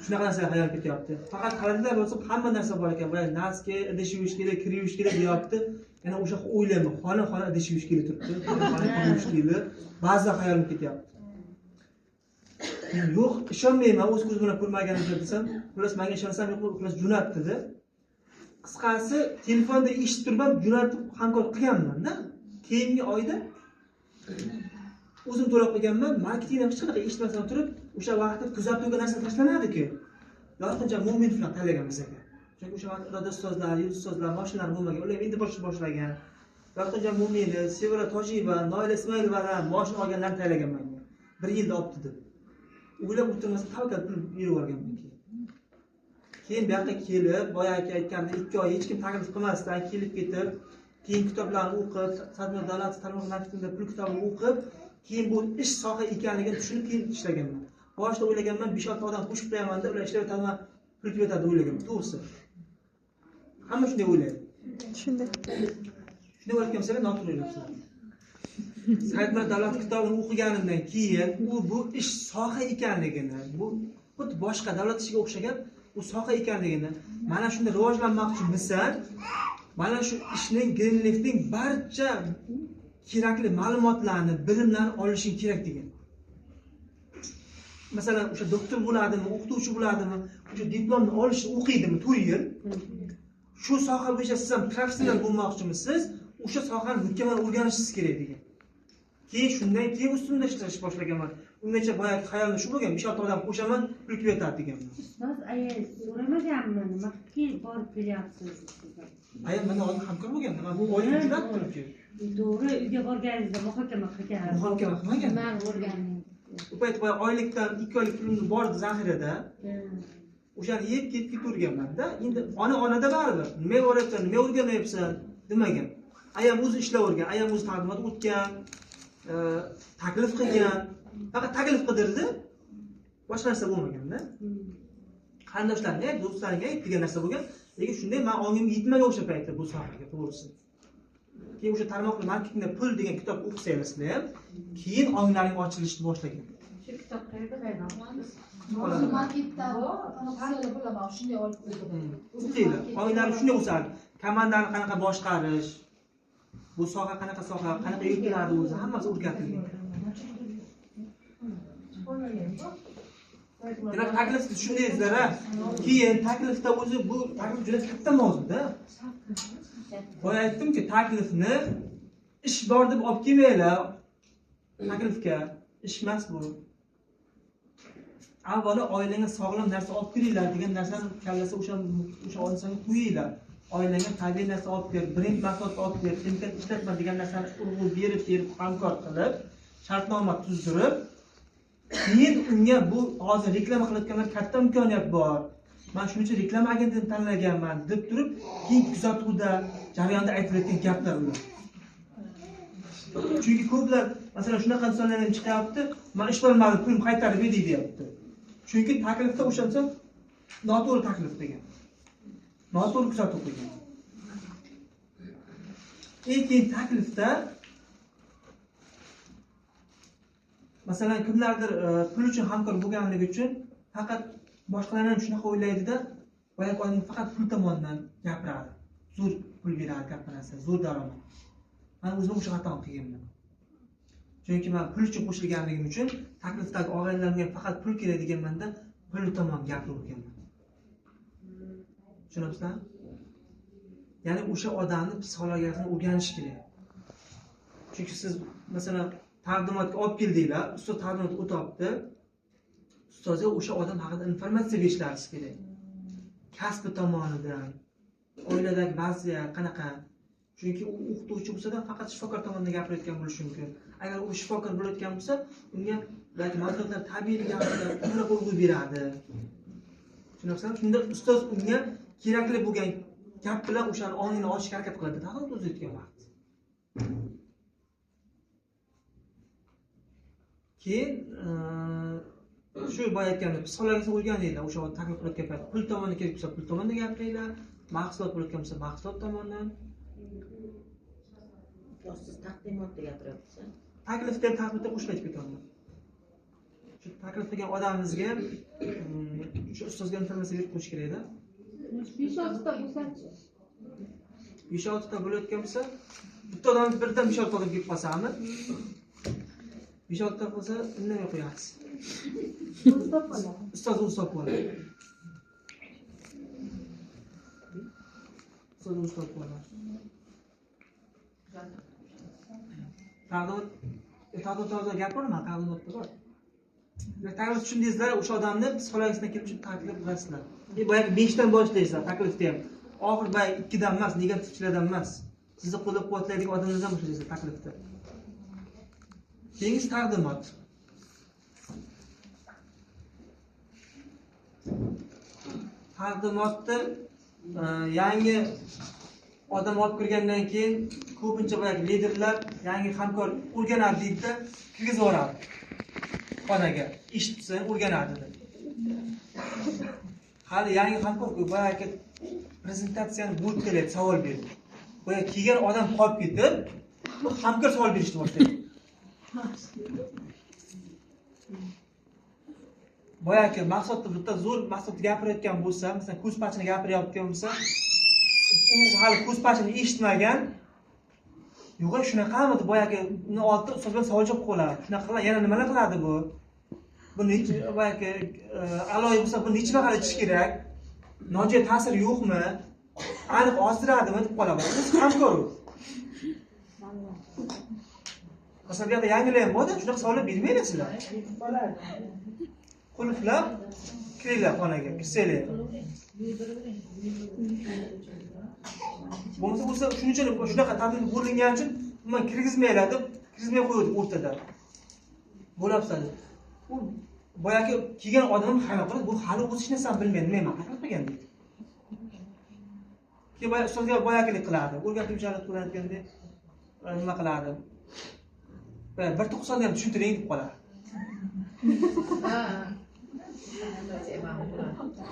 S1: Shunaqa narsalar xayol ketyapti. Faqat xolodilniklar bo'lsa, hamma narsa bor ekan. Voy, naski, idish yuvish kerak, kir yuvish kerak deyapti. Yana o'sha o'ylayman, xona idish yuvish kerak turibdi. Xona kir yuvish kerak. Ba'zida xayolim ketyapti. Yo'q, ishonmayman, o'z ko'zim bilan ko'rmaganimga desam, xullas menga ishonsam yo'q, xullas jo'natdi-da. Qisqasi, telefonda eshitib turib jo'natib hamkor qilganman-da. Keyingi oyda o'zim to'lab qo'yganman, marketingdan hech qanaqa eshitmasdan turib, o'sha vaqtda kuzatuvga narsa tashlanadi-ku. Yorqincha Mo'min bilan tanlagan bizga. Chunki o'sha vaqtda iroda ustozlar, yuz ustozlar mashinalar bo'lmagan, ular endi boshlagan. Yorqincha Mo'minni, Sevara Tojiyeva, Noila Ismoilovadan mashina olganlarni tanlaganman. 1 yilda olibdi deb. O'ylab o'tirmasa tavakkal pul berib yuborganman keyin. Keyin bu yoqqa kelib, boyagi aytgandek 2 oy hech kim taklif qilmasdan kelib ketib, keyin kitoblarni o'qib, Sadmir davlat ta'lim markazida pul kitobini o'qib, keyin bu ish soha ekanligini tushunib keyin ishlaganman. Boshida o'ylaganman 5-6 odam qo'shib qo'yaman-da, ular ishlayotganman, pul ketadi o'ylaganman. To'g'risi. Hamma shunday o'ylaydi. Shunday. Shunday o'ylayotgan sizlar noto'g'ri o'ylayapsizlar. Sadmir davlat kitobini o'qiganimdan keyin bu ish soha ekanligini, bu xuddi boshqa davlat ishiga o'xshagan bu soha ekanligini, mana shunda rivojlanmoqchimisan, mana shu ishning Greenleaf'ning barcha kerakli ma'lumotlarni, bilimlarni olishing kerak degan. Masalan, o'sha doktor bo'ladimi, o'qituvchi bo'ladimi, o'sha diplomni olishni o'qiydimi 4 yil. Shu soha bo'yicha siz ham professional bo'lmoqchimisiz, o'sha sohani mukammal o'rganishingiz kerak degan. Keyin shundan keyin ustimda ishlash boshlaganman. Ungacha boyagi xayolim shu bo'lgan, 5-6 odam qo'shaman, pul ketadi deganman.
S3: Ustoz, so'ramaganman, nimaga borib kelyapsiz?
S1: Ayam mendan oldin hamkor bo'lganda, men bu oylik jo'natib turibdi.
S3: To'g'ri, uyga borganingizda muhokama qilgan.
S1: Muhokama qilmagan.
S3: Men o'rgandim.
S1: U payt boya oylikdan 2 oylik pulimni bordi zaxirada. O'shani yeb ketaverganman-da. Endi ona-onada baribir. Nima o'rayapsan, nima o'rganyapsan demagan. Ayam o'zi ishlavergan, ayam o'zi ta'limot o'tgan, taklif qilgan. Faqat taklif qidirdi. Boshqa narsa bo'lmagan-da. Qarindoshlarimga, do'stlarimga degan narsa bo'lgan. Lekin shunday men ongimga yetmagan o'sha paytda bu sohaga to'g'risi. Keyin o'sha tarmoqli marketingda pul degan kitob o'qisangizlar ham, keyin onglaring ochilishni boshlagan.
S3: Shu kitob qayerda qayerda?
S4: Marketda tavsiyalar bo'laman, shunday olib qo'ydim.
S1: O'qinglar, onglaring shunday o'sadi. Komandani qanaqa boshqarish, bu soha qanaqa soha, qanaqa yurtiladi o'zi, hammasi o'rgatilgan. Demak, taklifni tushundingizlar-a? Keyin taklifda o'zi bu taklif juda katta mavzu-da. Boya aytdimki, taklifni ish bor deb olib kelmanglar. Taklifga ish emas bu. Avvalo oilangga sog'lom narsa olib kiringlar degan narsani kallasi o'sha insonga qo'yinglar. Oilangga tabiiy narsa olib ber, brend mahsulot olib ber, chemikat ishlatma degan narsani urg'u berib hamkor qilib, shartnoma tuzdirib, keyin unga bu hozir reklama qilayotganlar katta imkoniyat bor. Men shuning uchun reklama agentini tanlaganman deb turib, keyin kuzatuvda jarayonda aytilayotgan gaplar ular. Chunki ko'plar masalan shunaqa insonlar ham chiqyapti, men ish bilmadim, pulim qaytarib ber deyapti. Chunki taklifda o'shancha noto'g'ri taklif degan. Noto'g'ri kuzatuv qilgan. Keyin taklifda masalan kimlardir pul uchun hamkor bo'lganligi uchun faqat boshqalar ham shunaqa o'ylaydida, boyagi odam faqat pul tomonidan gapiradi. Zo'r pul beradi gapirasa, zo'r daromad. Men o'zim o'sha xatoni qilganman. Chunki men pul uchun qo'shilganligim uchun taklifdagi og'aynilarimga faqat pul kerak deganmanda, pul tomon gapirganman. Tushunabsizlar? Ya'ni o'sha odamning psixologiyasini o'rganish kerak. Chunki siz masalan taqdimotga olib keldinglar, ustoz taqdimot o'tibdi. Ustozga o'sha odam haqida informatsiya berishlaringiz kerak. Kasbi tomonidan, oiladagi vaziyat qanaqa? Chunki u o'qituvchi bo'lsa-da faqat shifokor tomonidan gapirayotgan bo'lishi mumkin. Agar u shifokor bo'layotgan bo'lsa, unga balki ma'lumotlar tabiiy gapirib, to'liq urg'u beradi. Tushunasizmi? Shunda ustoz unga kerakli bo'lgan gap bilan o'shani ongini ochishga harakat qiladi. Taqdim o'zayotgan vaqt. Keyin shu boya aytganimdek psixologiyasini o'rganinglar. O'sha taklif qilayotgan payt pul tomonidan kerak bo'lsa, pul tomonidan gapiringlar. Mahsulot bo'layotgan bo'lsa, mahsulot tomonidan.
S2: Siz taqdimotda gapiryapsiz.
S1: Taklifda ham taqdimotda qo'shib aytib ketaman. Shu taklif qilgan odamimizga shu ustozga informatsiya berib qo'yish kerak-da.
S4: 5-6 ta bo'lsa-chi?
S1: 5-6 ta bo'layotgan bo'lsa, bitta odamni birdan 5-6 ta odam kelib qolsami? 5-6 ta bo'lsa, indamay qo'yasiz. Ustoz o'zib qoladi. Ustoz o'zib qoladi. Taqdimotda gapiraman, taqdimotda bor. Taklif tushundingizlar, o'sha odamni psixologiyasidan kelib chiqib taklif qilasizlar. Boyagi 5 dan boshlaysizlar taklifda ham. Oxir boyagi 2 dan emas, negativchilardan emas. Sizni qo'llab-quvvatlaydigan odamlardan boshlaysiz taklifda. Keyingi taqdimot. Taqdimotda yangi odam olib kirgandan keyin ko'pincha boyagi liderlar yangi hamkor o'rganadi deydi-da, kirgizib yuboradi. Xonaga eshitsa o'rganadi deb. Hali yangi hamkor boyagi prezentatsiyani bo'lib keladi, savol berdi. Boyagi kelgan odam qolib ketib, hamkor savol berishni boshlaydi. Boyagi maqsadda bitta zo'r maqsad gapirayotgan bo'lsa, masalan, ko'z pachini gapirayotgan bo'lsa, u hali ko'z pachini eshitmagan. Yo'q, shunaqami deb boyagi uni oldi, ustoz bilan savol javob qiladi. Shunaqa qiladi, yana nimalar qiladi bu? Buni boyagi aloyi bo'lsa, buni necha mahal ichish kerak? Nojo'ya ta'sir yo'qmi? Aniq ozdiradimi deb qoladi. Siz hamkor. Masalan, bu yerda yangilar ham bor-da, shunaqa savollar bermaydi sizlar. Qulflab kiringlar xonaga, kirsanglar. Bo'lmasa shuning uchun shunaqa tadbir bo'lingani uchun umuman kirgizmaylar deb, kirgizmay qo'yadi o'rtada. Bo'lyapsiz. U boyagi kelgan odam hayron qoladi, bu hali o'z hech narsani bilmaydi, nima taklif qilgan deydi. Keyin boya ustozga boyagilik qiladi, o'rgatuvchilik qilayotganda nima qiladi? Bir to'qsonni ham tushuntiring deb qoladi.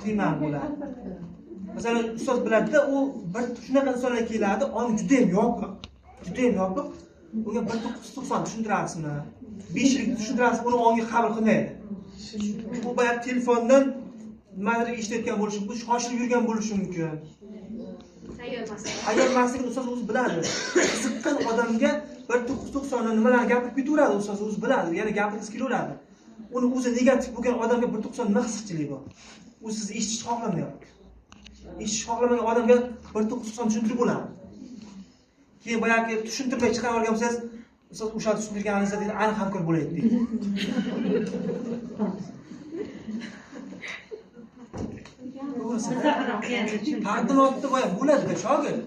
S1: Qiymam bo'ladi. Masalan, ustoz biladi-da, u bir shunaqa insonlar keladi, ong juda ham yopiq. Unga 1.90 tushuntirasizmi? 5 yil tushuntirasiz, uni ongi qabul qilmaydi. Bu boyagi telefondan nimadir eshitayotgan bo'lishi mumkin, shoshilib yurgan bo'lishi mumkin. Tayyormasligini ustoz o'zi biladi. Qiziqqan odamga 1.90 ni nimalarni gapirib ketaveradi, ustoz o'zi biladi, yana gapirgisi kelaveradi. Uni o'zi negativ bo'lgan odamga 1.90 nima hisschilik bor? U sizni eshitishni xohlamayapti. Eshitish xohlamagan odamga 1.90 tushuntirib bo'ladi. Keyin boyagi tushuntirmay chiqarib olgan bo'lsangiz, ustoz o'sha tushuntirganingizda deydi, aniq hamkor bo'laydi deydi. Taqdimotda bo'ladi-da shogird.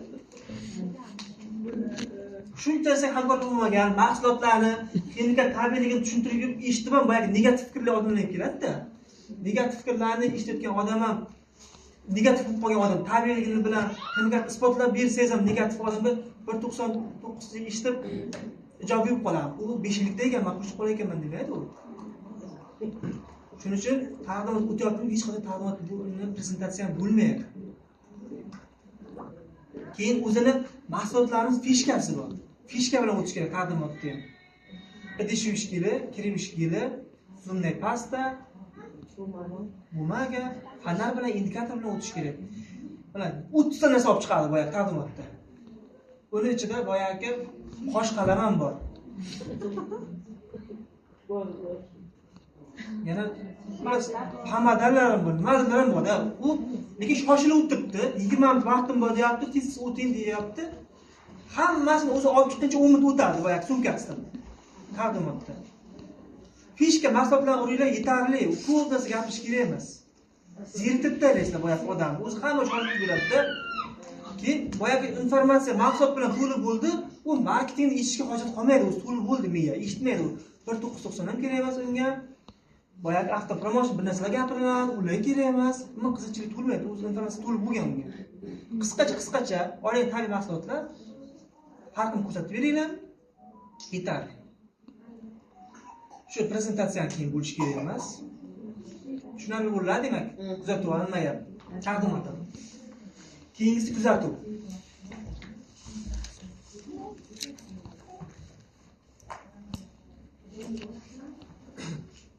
S1: shunchasi hamkor bo'lmagan mahsulotlarni texnika tabiiyligini tushuntirib eshitib ham boyagi negativ fikrlar odamlarga keladi-da. Negativ fikrlarni eshitayotgan odam ham negativ bo'lib qolgan odam tabiiyligini bilan texnika isbotlab bersangiz ham negativ odamga 199 eshitib ijobiy bo'lib qoladi. U 5-likda ekanman, qo'shib qo'yayotganman demaydi u. Shuning uchun taqdimot o'tyapti, hech qanday taqdimot prezentatsiya ham bo'lmaydi. Keyin o'zini mahsulotlarimiz fishkasi bor. Fishka bilan o'tish kerak taqdimotda ham. Idish yuvish geli, kirim yuvish geli, zumnay pasta, bumaga, fanar bilan indikator bilan o'tish kerak. Mana 30 ta narsa olib chiqadi boya taqdimotda. Uning ichida boyagi qosh qalam ham bor. Yana hamadalar ham bor, nimalar ham bor. U lekin shoshilib o'tibdi. 20 minut vaqtim bor deyapti, tez o'ting deyapti. Hammasini o'zi olib chiqquncha 10 minut o'tadi boyagi sumkasidan. Taqdimotda. Fishka mahsulotlarni o'ringlar yetarli, ko'p narsa gapirish kerak emas. Zertib tayyorlaysiz boyagi odam. O'zi hamma shoshilib beradi-da. Keyin boyagi informatsiya mahsulot bilan to'lib bo'ldi, u marketingni eshitishga hojat qolmaydi, o'zi to'lib bo'ldi miya, eshitmaydi u. 1990 ham kerak emas unga. Boyagi avtopromotion bir narsalar gapiriladi, ular kerak emas. Nima qiziqchilik to'lmaydi, o'zi informatsiya to'lib bo'lgan unga. Qisqacha oilaviy tabiiy mahsulotlar farqini ko'rsatib beringlar. Yetarli. Shu prezentatsiyani keyin bo'lish kerak emas. Tushunarli bo'ladi demak. Kuzatuv olmayapti. Taqdimot. Keyingisi kuzatuv.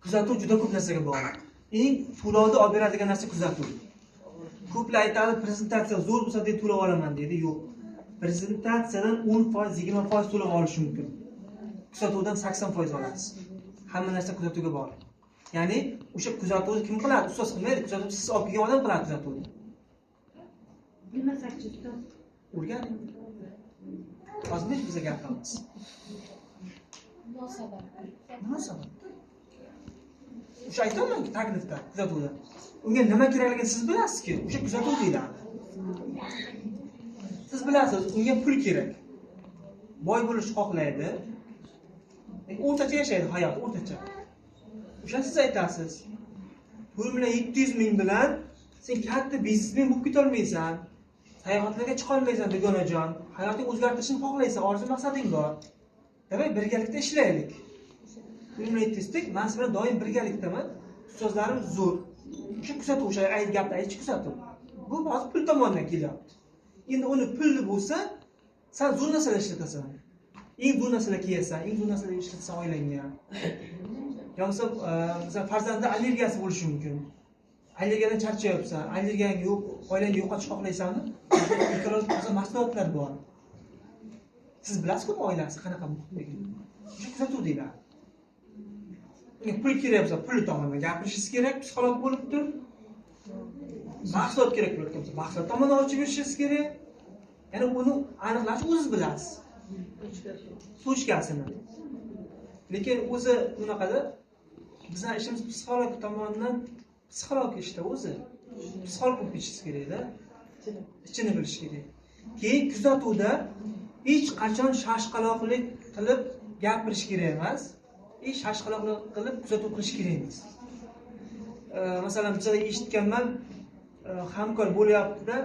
S1: Kuzatuv juda ko'p narsaga bog'liq. Eng to'lovni olib beradigan narsa kuzatuv. Ko'plar aytadi, prezentatsiya zo'r bo'lsa deb to'lov olaman deydi. Yo'q. Prezentatsiyadan 10%, 20% to'lov olish mumkin. Kuzatuvdan 80% olasiz. Hamma narsa kuzatuvga bog'liq. Ya'ni o'sha kuzatuvni kim qiladi? Ustoz qilmaydi. Kuzatuvni siz olib kelgan odam qiladi kuzatuvni.
S3: Bilmasakchi ustoz.
S1: O'rganing. Hozir bizga gapiramiz. Nima sabab? O'sha aytamanki taklifda, kuzatuvda. Unga nima kerakligini siz bilasizki, o'sha kuzatuv deyiladi. Siz bilasiz, unga pul kerak. Boy bo'lish xohlaydi. O'rtacha yashaydi hayot, o'rtacha. O'sha siz aytasiz. Pul bilan 700 ming bilan sen katta biznesmen bo'lib keta olmaysan. Sayohatlarga chiqa olmaysan begonajon. Hayoting o'zgartirishni xohlaysan, orzu maqsading bor. Demak, birgalikda ishlaylik. Pulni aytdik, men siz bilan doim birgalikdaman. Ustozlarim zo'r. O'sha kuzatuv, o'sha gapni aytish kuzatuv. Bu hozir pul tomonidan kelyapti. Endi uni pulli bo'lsa, sen zo'r narsalar ishlatasan. Eng zo'r narsalar kiyasan, eng zo'r narsalar ishlatasan oilangga. Yo'qsa, masalan, farzandda allergiyasi bo'lishi mumkin. Allergiyadan charchayapsan, allergiyang yo'q, oilangni yo'qotish xohlaysanmi? Ekologik mahsulotlar bor. Siz bilasizku oilasi qanaqa muhimligini. O'sha kuzatuv deyiladi. Unga pul kerak bo'lsa, pul tomonidan gapirishingiz kerak, psixolog bo'lib tur. Mahsulot kerak bo'lsa, mahsulot tomonidan ochib berishingiz kerak. Ya'ni uni aniqlashni o'zingiz bilasiz. Sochkasini. Lekin o'zi bunaqada bizning ishimiz psixolog tomonidan psixolog ishda o'zi. Psixolog bo'lib ketishingiz kerak-da. Ichini bilish kerak. Keyin kuzatuvda hech qachon shashqaloqlik qilib gapirish kerak emas. Hech shashqaloqlik qilib kuzatuv qilish kerak emas. Masalan, bizda eshitganman, hamkor bo'lyapti-da,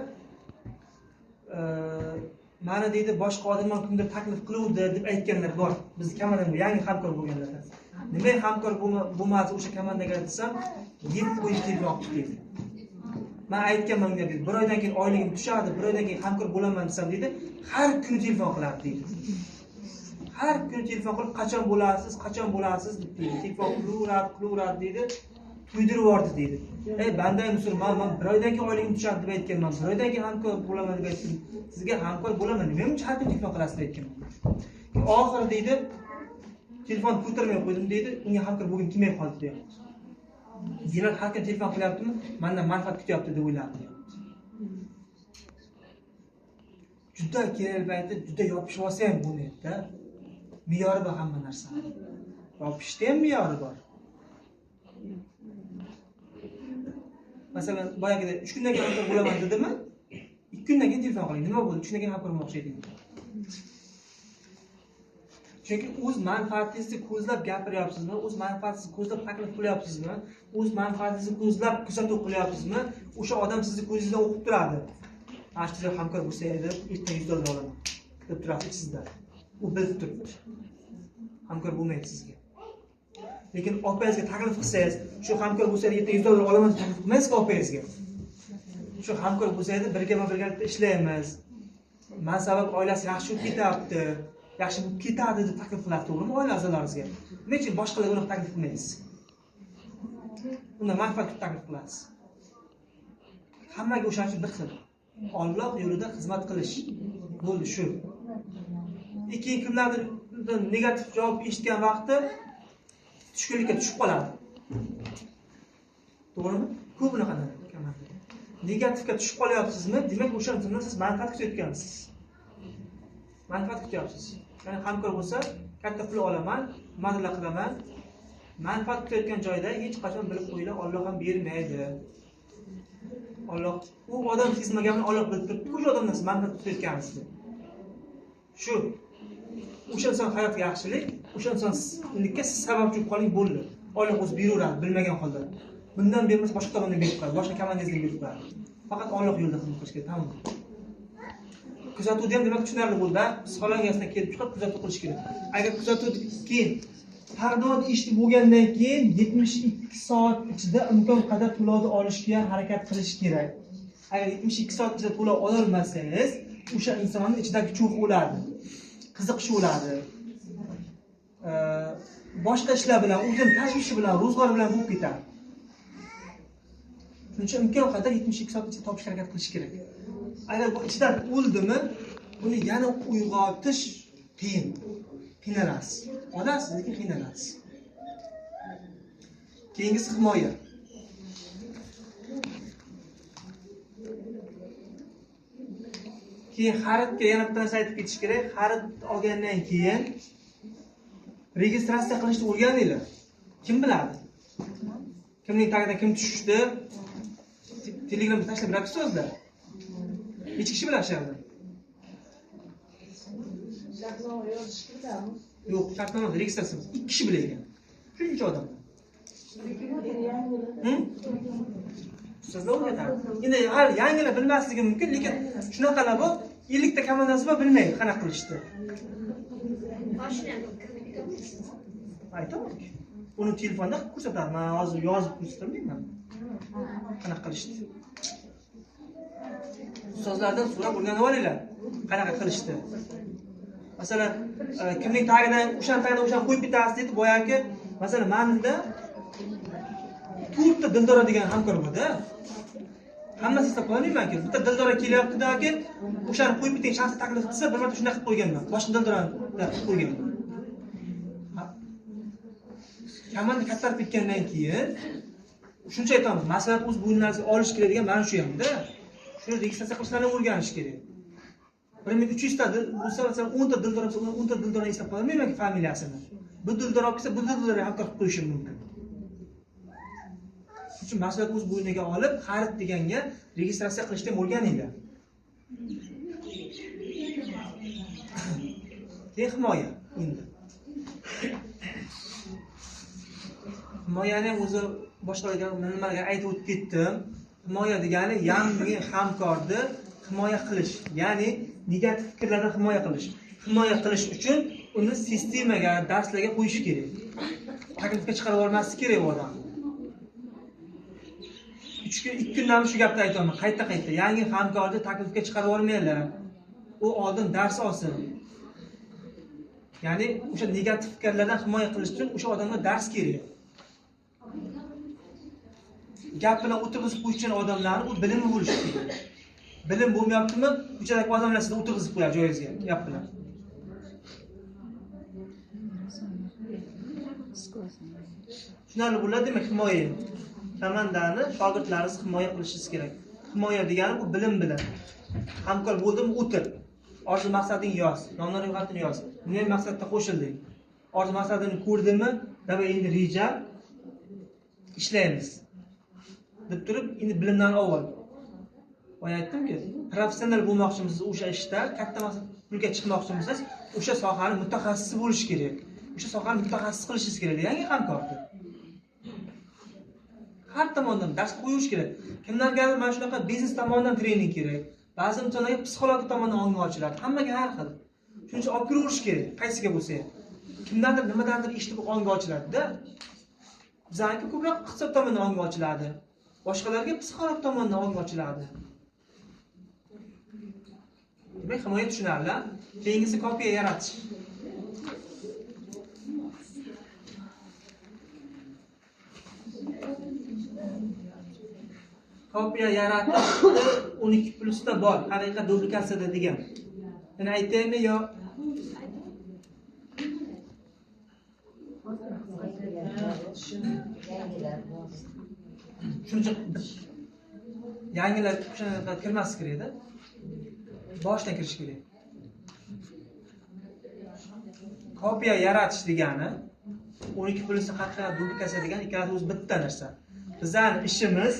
S1: mana deydi boshqa odamlar kimdir taklif qiluvdi deb aytganlar bor. Biz komandaga yangi hamkor bo'lganlardan. Nima hamkor bo'lmasa o'sha komandaga desam, yeb qo'yish telefon qilib. Men aytganman unga dedi, bir oydan keyin oyligim tushadi, bir oydan keyin hamkor bo'laman desam dedi, har kuni telefon qiladi dedi. Har kuni telefon qilib qachon bo'lasiz dedi. Telefon qilaveradi dedi. Tuydirib yubordi dedi. Ey bandai musulmon, men bir oydan keyin oyligim tushadi deb aytganman. Bir oydan keyin hamkor bo'laman deb aytdim. Sizga hamkor bo'laman, nima uchun har kuni telefon qilasiz deb aytganman. Oxiri dedi, telefon ko'tarmay qo'ydim dedi, unga hamkor bo'lgim kelmay qoldi deyapti. Demak, har kuni telefon qilyaptimi? Mendan manfaat kutyapti deb o'yladi. Juda kerak paytda juda yopishib olsa ham bo'lmaydi-da. Me'yori bor hamma narsa. Yopishda ham me'yori bor. Masalan, boyagida 3 kundan keyin hamkor bo'laman dedimi? 2 kundan keyin telefon qiling. Nima bo'ldi? 3 kundan keyin hamkor bo'lmoqchi edingiz. Chunki o'z manfaatingizni ko'zlab gapiryapsizmi, o'z manfaatingizni ko'zlab taklif qilyapsizmi, o'z manfaatingizni ko'zlab kuzatuv qilyapsizmi, o'sha odam sizni ko'zingizdan o'qib turadi. Ashtiga hamkor bo'lsa edi, ertaga $100 olaman deb turadi sizda. U bilib turibdi. Hamkor bo'lmaydi sizga. Lekin opangizga taklif qilsangiz, shu hamkor bo'lsa edi, ertaga $100 olaman deb taklif qilmaysiz opangizga. Shu hamkor bo'lsa edi, birga ishlaymiz. Men sabab oilasi yaxshi bo'lib ketyapti. Yaxshi bo'lib ketadi deb taklif qiladi, to'g'rimi, oila a'zolaringizga? Nima uchun boshqalarga uni taklif qilmaysiz? Unda manfaat kutib taklif qilasiz. Hammaga o'shaning uchun bir xil. Alloh yo'lida xizmat qilish. Bo'ldi shu. Keyin kimlardir negativ javob eshitgan vaqti tushkunlikka tushib qoladi. To'g'rimi? Ko'p bunaqalar. Negativga tushib qolyapsizmi? Demak, o'sha insondan siz manfaat kutayotgansiz. Manfaat kutyapsiz. Ya'ni hamkor bo'lsa, katta pul olaman, madalla qilaman. Manfaat kutayotgan joyda hech qachon bilib qo'yinglar, Alloh ham bermaydi. Alloh u odam xizmaganini Alloh bilib turibdi, o'sha odamdan siz manfaat kutayotgansizlar. Shu o'sha inson hayotiga yaxshilik, o'sha insonlikka siz sababchi bo'lib qoling bo'ldi. Alloh o'zi beraveradi bilmagan holda. Bundan bermasa boshqa tomondan berib qo'yadi, boshqa komandangizga berib qo'yadi. Faqat Alloh yo'lida xizmat qilish kerak, tamom. Kuzatuvda ham demak tushunarli bo'ldi. Psixologiyasidan kelib chiqib kuzatuv qilish kerak. Agar kuzatuvdan keyin taqdimot eshitib bo'lgandan keyin 72 soat ichida imkon qadar to'lovni olishga harakat qilish kerak. Agar 72 soat ichida to'lov ololmasangiz, o'sha insonning ichidagi cho'g' o'ladi. Qiziqish o'ladi. Boshqa ishlar bilan, o'zining tashvishi bilan, ro'zg'or bilan bo'lib ketadi. Shuning uchun imkon qadar 72 soat ichida topishga harakat qilish kerak. Agar bu ichidan o'ldimi, buni yana uyg'otish qiyin. Qiynalasiz. Olasiz, lekin qiynalasiz. Keyingisi himoya. Keyin xaridga yana bitta narsa aytib ketish kerak. Xarid olgandan keyin registratsiya qilishni o'rganinglar. Kim biladi? Kimning tagidan kim tushdi? Telegramda tashlab berasiz so'zlar. Necha kishi bilashadi?
S2: Shartnoma yozish kerakmi?
S1: Yo'q, shartnoma registratsiya 2 kishi bilan. Shuncha odam. Sizlar o'rgatadi. Endi har yangilar bilmasligi mumkin, lekin shunaqalar bor, 50 ta komandasi bor bilmaydi qanaqa qilishdi. Aytaman. Uni telefonda ko'rsatadi. Men hozir yozib ko'rsatmayman. Qanaqa qilishdi. Ustozlardan so'rab o'rganib olinglar. Qanaqa qilishdi. Masalan, kimning tagidan o'shan qo'yib bitasiz deb boyagi, masalan, menda 4 ta dildora degan hamkor bo'ldi. Hammasi hisob qilmayman-ku. Bitta dildora kelyapti-daki, o'shani qo'yib biting shaxsiy taklif qilsa, bir marta shunday qilib qo'yganman. Boshqa dildorani qilib qo'yganman. Komanda kattarib ketgandan keyin shuncha aytamiz, maslahat o'z bo'yinlaringizga olish kerak degan mana shu ham-da. Shuni registratsiya qilishlarni o'rganish kerak. 1300 ta bo'lsa, masalan, 10 ta dildora bo'lsa, 10 ta dildorani hisob qilmayman familiyasini. Bu dildora olib kelsa, bu dildorani hamkor qilib qo'yishim mumkin. Shuning uchun maslahat o'z bo'yniga olib, xarid deganga registratsiya qilishni ham o'rganinglar. Keyin himoya endi. Himoyani ham o'zi boshqalarga nimalarga aytib o'tib ketdim. Himoya degani yangi hamkorni himoya qilish, ya'ni negativ fikrlardan himoya qilish. Himoya qilish uchun uni sistemaga, darslarga qo'yish kerak. Taklifga chiqarib olmaslik kerak bu odam. 2 kundan shu gapni aytaman, qayta. Yangi hamkorni taklifga chiqarib olmaylar. U oldin dars olsin. Ya'ni o'sha negativ fikrlardan himoya qilish uchun o'sha odamga dars kerak. Gap bilan o'tirg'izib qo'yishgan odamlarni u bilimi bo'lishi kerak. Bilim bo'lmayaptimi? Ko'chadagi odamlar sizni o'tirg'izib qo'yadi joyingizga gap bilan. Tushunarli bo'ladi, demak himoya. Komandani shogirdlaringiz himoya qilishingiz kerak. Himoya degani bu bilim bilan. Hamkor bo'ldimi, o'tir. Orzu maqsading yoz, nomlar ro'yxatini yoz. Nima maqsadda qo'shildik? Orzu maqsadini ko'rdimmi? Davay endi reja ishlaymiz. Deb turib, endi bilimdan avval. Boya aytdimki, professional bo'lmoqchimiz o'sha ishda, katta maqsad pulga chiqmoqchi bo'lsangiz, o'sha sohani mutaxassisi bo'lish kerak. O'sha sohani mutaxassis qilishingiz kerak. Yangi hamkorni. Har tomondan dars qo'yish kerak. Kimlargadir mana shunaqa biznes tomonidan trening kerak. Ba'zi insonlarga psixologik tomondan ongni ochiladi. Hammaga har xil. Shuning uchun olib kiraverish kerak, qaysiga bo'lsa ham. Kimdandir nimadandir eshitib ongni ochiladi-da. Bizlarga ko'proq iqtisod tomonidan ongni ochiladi. Boshqalarga psixologik tomonidan ongni ochiladi. Demak, himoya tushunarli. Keyingisi kopiya yaratish. Kopiya yaratishda 12+ da bor, haqiqat dublikatsiyada degan. Yana aytaymi yo? Shuning yangilar o'shanaqa kirmas kerak-da. Boshdan kirish kerak. Kopiya yaratish degani 12+ haqiqat dublikatsiya degan ikkalasi o'zi bitta narsa. Bizning ishimiz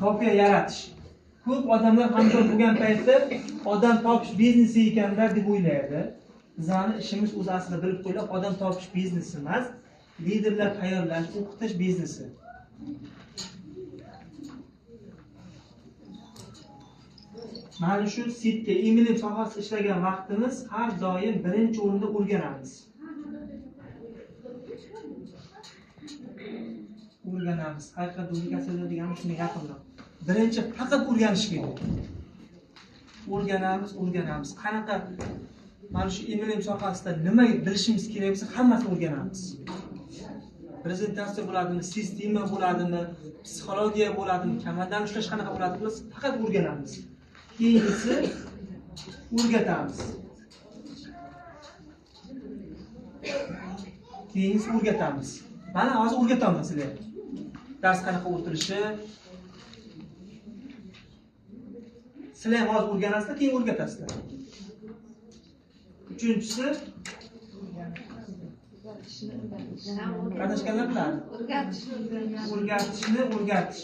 S1: kopiya yaratish. Ko'p odamlar hamkor bo'lgan paytda odam topish biznesi ekanlar deb o'ylaydi. Bizning ishimiz o'zi aslida bilib qo'yinglar, odam topish biznesi emas, liderlar tayyorlash, o'qitish biznesi. Mana shu sitka, email sohasida ishlagan vaqtimiz har doim birinchi o'rinda o'rganamiz. O'rganamiz. Haqiqat dublikatsiya degani shunga yaqinroq. Birinchi faqat o'rganish kerak. O'rganamiz. Qanaqa mana shu email sohasida nima bilishimiz kerak bo'lsa, hammasini o'rganamiz. Prezentatsiya bo'ladimi, sistema bo'ladimi, psixologiya bo'ladimi, kamandan ushlash qanaqa bo'ladi, biz faqat o'rganamiz. Keyingisi o'rgatamiz. Mana hozir o'rgataman sizlarga. Dars qanaqa o'tilishi. Sizlar ham hozir o'rganasizlar, keyin o'rgatasizlar. Uchinchisi qatnashganlar biladi. O'rgatish.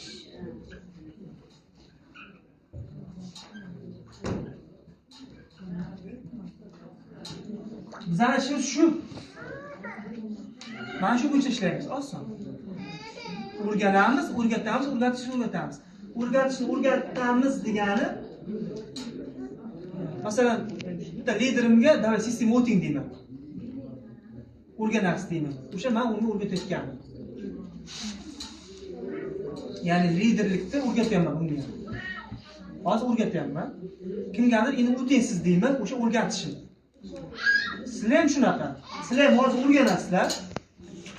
S1: Bizning ishimiz shu. Mana shu bo'yicha ishlaymiz, oson. O'rganamiz, o'rgatamiz. O'rgatishni o'rgatamiz degani masalan, bitta liderimga davlat sistema o'ting deyman. O'rganasiz deyman. O'sha men unga o'rgatayotganim. Ya'ni liderlikda o'rgatyapman unga. Hozir o'rgatyapman. Kimgadir endi o'tingsiz deyman, o'sha o'rgatishim. Sizlar ham shunaqa. Sizlar ham hozir o'rganasizlar.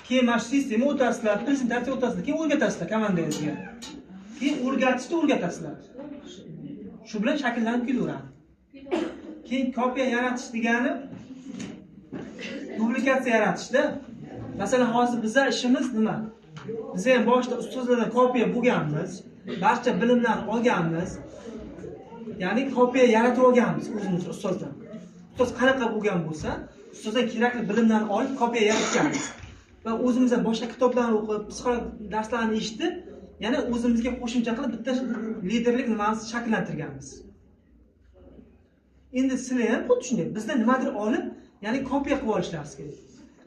S1: Keyin mana shu sistema o'tasizlar, prezentatsiya o'tasizlar, keyin o'rgatasizlar komandangizga. Keyin o'rgatishni o'rgatasizlar. Shu bilan shakllanib kelaveradi. Keyin kopiya yaratish degani dublikatsiya yaratishda. Masalan, hozir bizlar ishimiz nima? Biz ham boshda ustozlardan kopiya bo'lganmiz, barcha bilimlarni olganmiz. Ya'ni kopiya yaratib olganmiz o'zimiz ustozdan. Ustoz qanaqa bo'lgan bo'lsa, ustozdan kerakli bilimlarni olib kopiya yaratganmiz. Va o'zimiz ham boshqa kitoblarni o'qib, psixolog darslarni eshitib, yana o'zimizga qo'shimcha qilib bitta liderlik nimamizni shakllantirganmiz. Endi sizlar ham xuddi shunday. Bizdan nimadir olib, ya'ni kopiya qilib olishlaringiz kerak.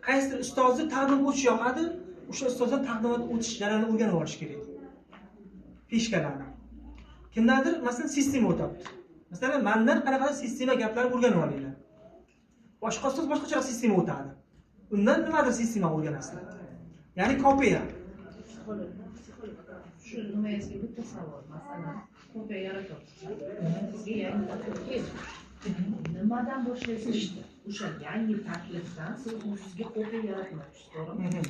S1: Qaysidir ustozni taqdim o'tish yoqadi, o'sha ustozdan taqdimot o'tish jarayonini o'rganib olish kerak. Fishkalarni. Kimlardir masalan sistema o'tadi. Masalan, mendan qanaqa sistema gaplari o'rganib olinglar. Boshqa ustoz boshqacha sistema o'tadi. Undan nimadir sistema o'rganasizlar. Ya'ni kopiya.
S5: Shu nimasiga bitta savol, masalan, kopiya yaratyapsizlar. Sizga yangi taklif keldi. Nimadan boshlaysiz ishni? O'sha yangi taklifdan siz o'zingizga kopiya yaratmoqchisiz, to'g'rimi?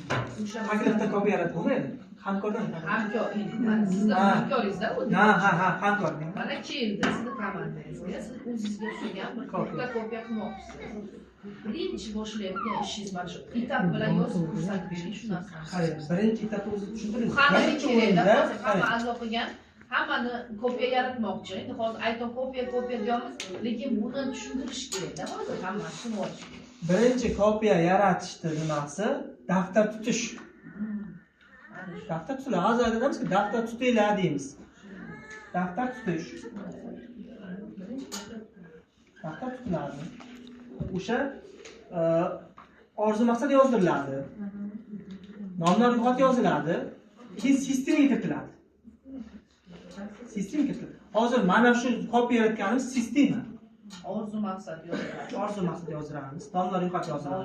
S5: O'sha
S1: Taklifda kopiya yaratib bo'lmaydi. Hamkordan.
S5: Hamkor, sizning hamkoringizda o'zi.
S1: Hamkor.
S5: Mana keldi sizni komandangizga, siz o'zingizga o'xshagan bir kopiya qilmoqchisiz. Birinchi boshlayotgan ishingiz mana shu etap bilan yozib ko'rsatib bering shu narsani.
S1: Hayır, birinchi etapda o'zi tushuntiring.
S5: Qanaqa kerakda, hamma a'zo qilgan, hammani kopiya yaratmoqchi. Endi hozir aytib kopiya deyapmiz, lekin buni tushuntirish kerakda, hozir hamma tushunib olish kerak.
S1: Birinchi kopiya yaratishni nimasi? Daftar tutish. Daftar tutishlar. Hozir aytamizki, daftar tutinglar deymiz. Daftar tutish. daftar tutiladi. O'sha orzu maqsad yozdiriladi. Nomlar ro'yxati yoziladi. Keyin sistemaga kiritiladi. Sistemaga kiritiladi. Hozir mana shu kopiya yaratganimiz sistema.
S5: Orzu maqsad yoziladi.
S1: Orzu maqsad yozdiramiz. Nomlar ro'yxati yoziladi.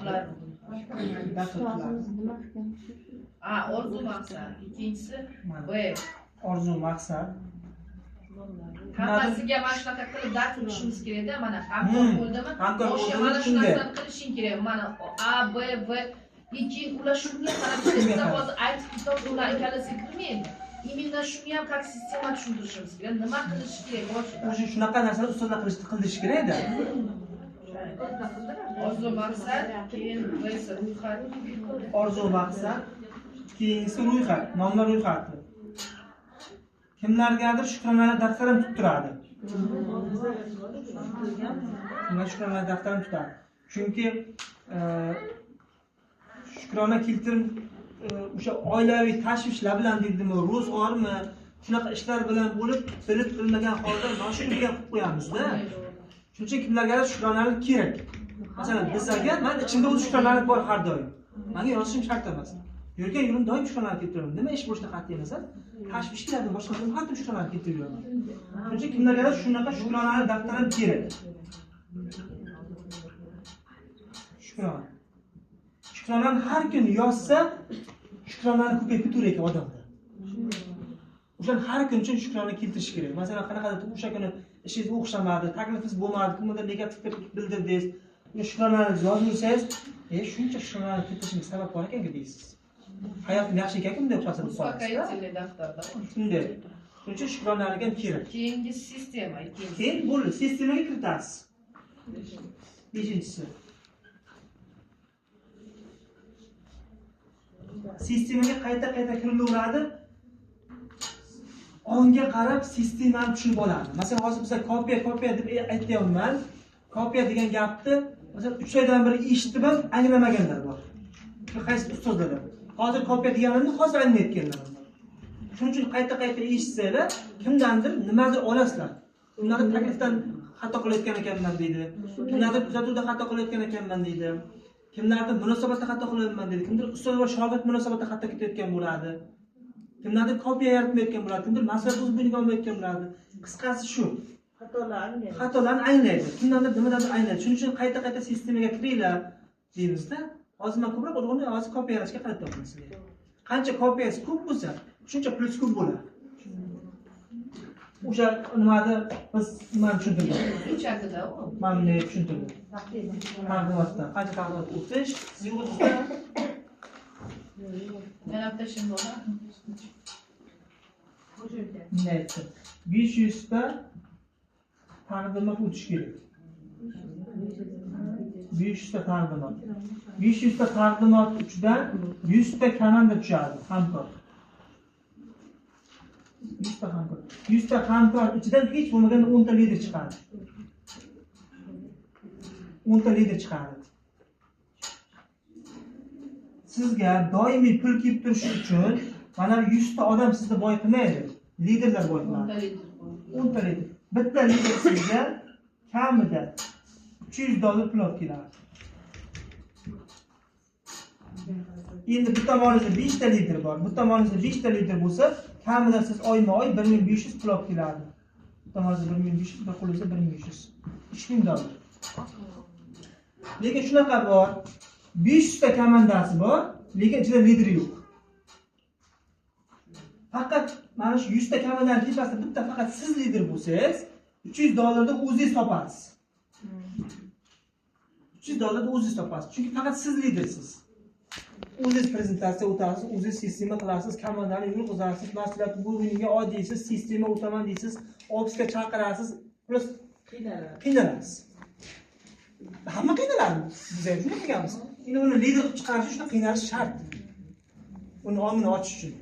S5: Orzu maqsad. Ikkinchisi B.
S1: Orzu maqsad.
S5: Hammasiga mana shunaqa qilib dars o'tishimiz kerakda. Mana hamkor bo'ldimi? O'sha mana shu narsani qilishing kerak. Mana A, B, V. Keyin ular shunga qarab ishlaydi. Hozir aytib kitob ular kalasiga kirmaydi. Именно shuni ham как sistema tushuntirishimiz kerak. Nima qilish kerak boshida?
S1: O'sha shunaqa narsani ustozlar qilish kerak-da.
S5: Orzu maqsad, keyin B ro'yxat.
S1: Orzu maqsad, keyingisi ro'yxat, nomlar ro'yxati. Kimlargadir shukronalar daftarini tutib turadi. Kimlar shukronalar daftarini tutadi. Chunki shukrona keltirib o'sha oilaviy tashvishlar bilan deydimi, ro'zg'ormi, shunaqa ishlar bilan bo'lib, bilib bilmagan holda noshukriga qilib qo'yamiz-da. Shuning uchun kimlargadir shukronalar kerak. Masalan, bizlarga men ichimda o'z shukronalar bor har doim. Menga yozishim shart emas. Yurgan yo'lim doim shukronalar keltiraman. Nima ish bo'lsa qat'iy emas, tashvishlardan boshqa nima har doim shukronalar keltiraman. Shuning uchun kimlargadir shunaqa shukronalar daftarim kerak. Shukrona. Shukronani har kuni yozsa, shukronani ko'payib ketaverar ekan odamda. O'shani har kun uchun shukrona keltirish kerak. Masalan, qanaqadir o'sha kuni ishingiz o'xshamadi, taklifingiz bo'lmadi, kimdir negativ fikr bildirdingiz. Shukronani yozursangiz, shuncha shukrona keltirishimga sabab bor ekan deysiz. Hayotim yaxshi ekan bunday o'xshasa bu
S5: Uspokоительный daftarda.
S1: Shunday. Shuning uchun shukronalar ham kerak.
S5: Keyingi sistema, ikkinchisi.
S1: Keyin bo'ldi, sistemaga kiritasiz. Beshinchisi. Sistemaga qayta kirilaveradi. Onga qarab sistemani tushunib oladi. Masalan, hozir biz kopiya deb aytyapman. Kopiya degan gapni masalan 3 oydan beri eshitib ham anglamaganlar bor. Qaysi ustozlar. Hozir kopiya deganimni hozir anglayotganlar. Shuning uchun qayta eshitsanglar, kimdandir nimadir olasizlar. Kimlardir taklifdan xato qilayotgan ekanman deydi. Kimlardir kuzatuvda xato qilayotgan ekanman deydi. Kimlardir munosabatda xato qilyapman deydi. Kimdir ustoz va shogird munosabatida xato ketayotgan bo'ladi. Kimlardir kopiya yaratmayotgan bo'ladi. Kimdir maslahat o'z bo'yniga olmayotgan bo'ladi. Qisqasi shu. Xatolarni anglaydi. Kimlardir nimadandir anglaydi. Shuning uchun qayta sistemaga kiringlar deymizda. Hozir men ko'proq o'rg'onni hozir kopiya yaratishga qaratyapman sizga. Qancha kopiyasi ko'p bo'lsa, shuncha plyus ko'p bo'ladi. O'sha nimada biz nimani tushuntirdik?
S5: Uchagida u.
S1: Men buni tushuntirdim. Taqdimotda qancha taqdimot o'tish, yig'ilishda
S5: Men aptashim bor.
S1: neyse 500 ta taqdimot o'tish kerak. 500 ta taqdimot. 500 ta taqdimot uchidan 100 ta komanda tushadi, hamkor. 100 ta hamkor. 100 ta hamkor ichidan hech bo'lmaganda 10 ta lider chiqadi. 10 ta lider chiqadi. Sizga doimiy pul kelib turishi uchun mana 100 ta odam sizni boy qilmaydi. Liderlar boy qiladi. 10 ta lider. Bitta lider sizga kamida $300 pul olib keladi. Endi bu tomoningizda 5 ta lider bor. Bu tomoningizda 5 ta lider bo'lsa, kamida siz oyma-oy 1500 pul olib keladi. Bu tomoningizda 1500, bir qo'lingizda 1500. $3000. Lekin shunaqa bor. 500 ta komandasi bor, lekin ichida lider yo'q. Faqat mana shu 100 ta komandaning tepasida bitta faqat siz lider bo'lsangiz, $300 da o'zingiz topasiz. $300 da o'zingiz topasiz. Chunki faqat siz lidersiz. O'zingiz prezentatsiya o'tasiz, o'zingiz sistema qilasiz, komandani yurg'izasiz, mas'uliyat bo'limiga oddiysiz, sistema o'taman deysiz, ofisga chaqirasiz, plus qiynalasiz. Hamma qiynaladi. Biz ham shuni qilganmiz. Endi uni lider qilib chiqarish uchun qiynalish shart. Uni omini ochish uchun.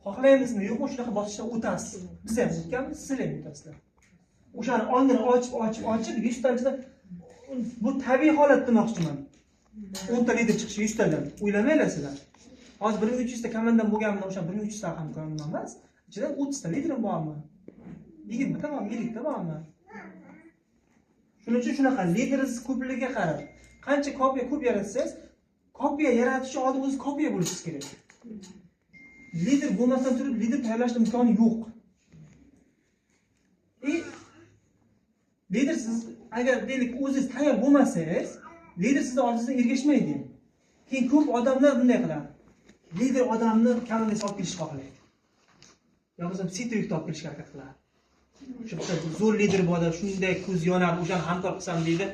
S1: Xohlaymizmi, yo'qmi shunaqa bosqichdan o'tasiz. Biz ham o'tganmiz, siz ham o'tasizlar. O'shani ongini ochib 100 tadan bu tabiiy holat demoqchiman. 10 ta lider chiqishi 100 tadan. O'ylamanglar sizlar. Hozir 1300 ta komandam bo'lganimda o'sha 1300 ta ham komandam emas. Ichida 30 ta liderim bormi? 20 tamam, 20 ta bormi? Shuning uchun shunaqa lideringiz ko'pligiga qarab, qancha kopiya ko'p yaratsangiz, kopiya yaratish oldin o'zi kopiya bo'lishingiz kerak. Lider bo'lmasdan turib lider tayyorlashning imkoni yo'q. Lider siz agar deylik o'zingiz tayyor bo'lmasangiz, lider sizni oldingizda ergashmaydi. Keyin ko'p odamlar bunday qiladi. Lider odamni komandasiga olib kelishni xohlaydi. Yo bo'lmasa sitrikni olib kelishga harakat qiladi. Shu zo'r lider bo'ladi, shunday ko'z yonar, o'shani hamkor qilsam deydi,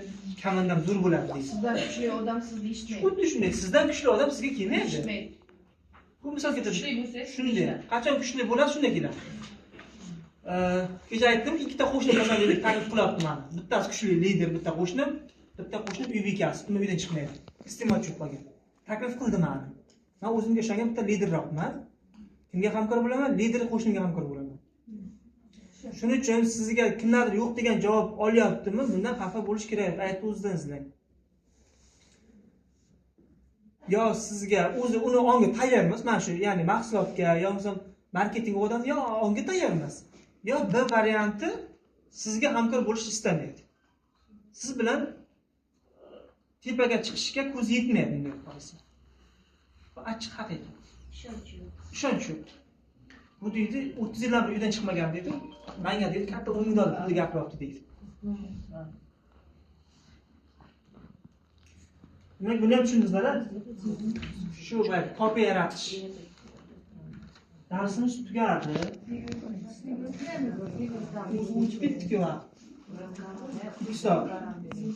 S1: komandam zo'r bo'ladi deydi.
S5: Sizdan kuchli odam sizni eshitmaydi.
S1: Xuddi shunday, sizdan kuchli odam sizga kelmaydi.
S5: Eshitmaydi.
S1: Bu misol
S5: Kuchli
S1: keltirdim.
S5: bo'lsangiz
S1: Shunday. Qachon kuchli bo'ladi, shunday keladi. Kecha aytdim, ikkita qo'shni masalan deylik, taklif qilyapti meni. Bittasi kuchli lider, bitta qo'shnim uy bekasi, uni uydan chiqmaydi. Iste'mol tushib qolgan. Taklif qildi meni. Men o'zimga ishongan bitta liderroqman. Kimga hamkor bo'laman? Lider qo'shnimga hamkor bo'laman. Shuning uchun sizga kimlardir yo'q degan javob olyaptimi? Bundan xafa bo'lish kerak. Aytib o'zidan izlang. Yo sizga o'zi uni onga tayyor emas, mana shu, ya'ni mahsulotga yo bo'lmasa marketing odam yo onga tayyor emas. Yo bir varianti sizga hamkor bo'lishni istamaydi. Siz bilan tepaga chiqishga ko'zi yetmaydi bunday qolsa. Bu achchiq haqiqat. Ishonch yo'q. Bu deydi 30 yildan beri uydan chiqmagan deydi. Menga deydi katta o'yinlar pulga gapiryapti deydi. Demak, buni ham tushundingizlar-a? Shu kopiya yaratish. Darsimiz tugadi. O'tib ketdik-ku. Hisob.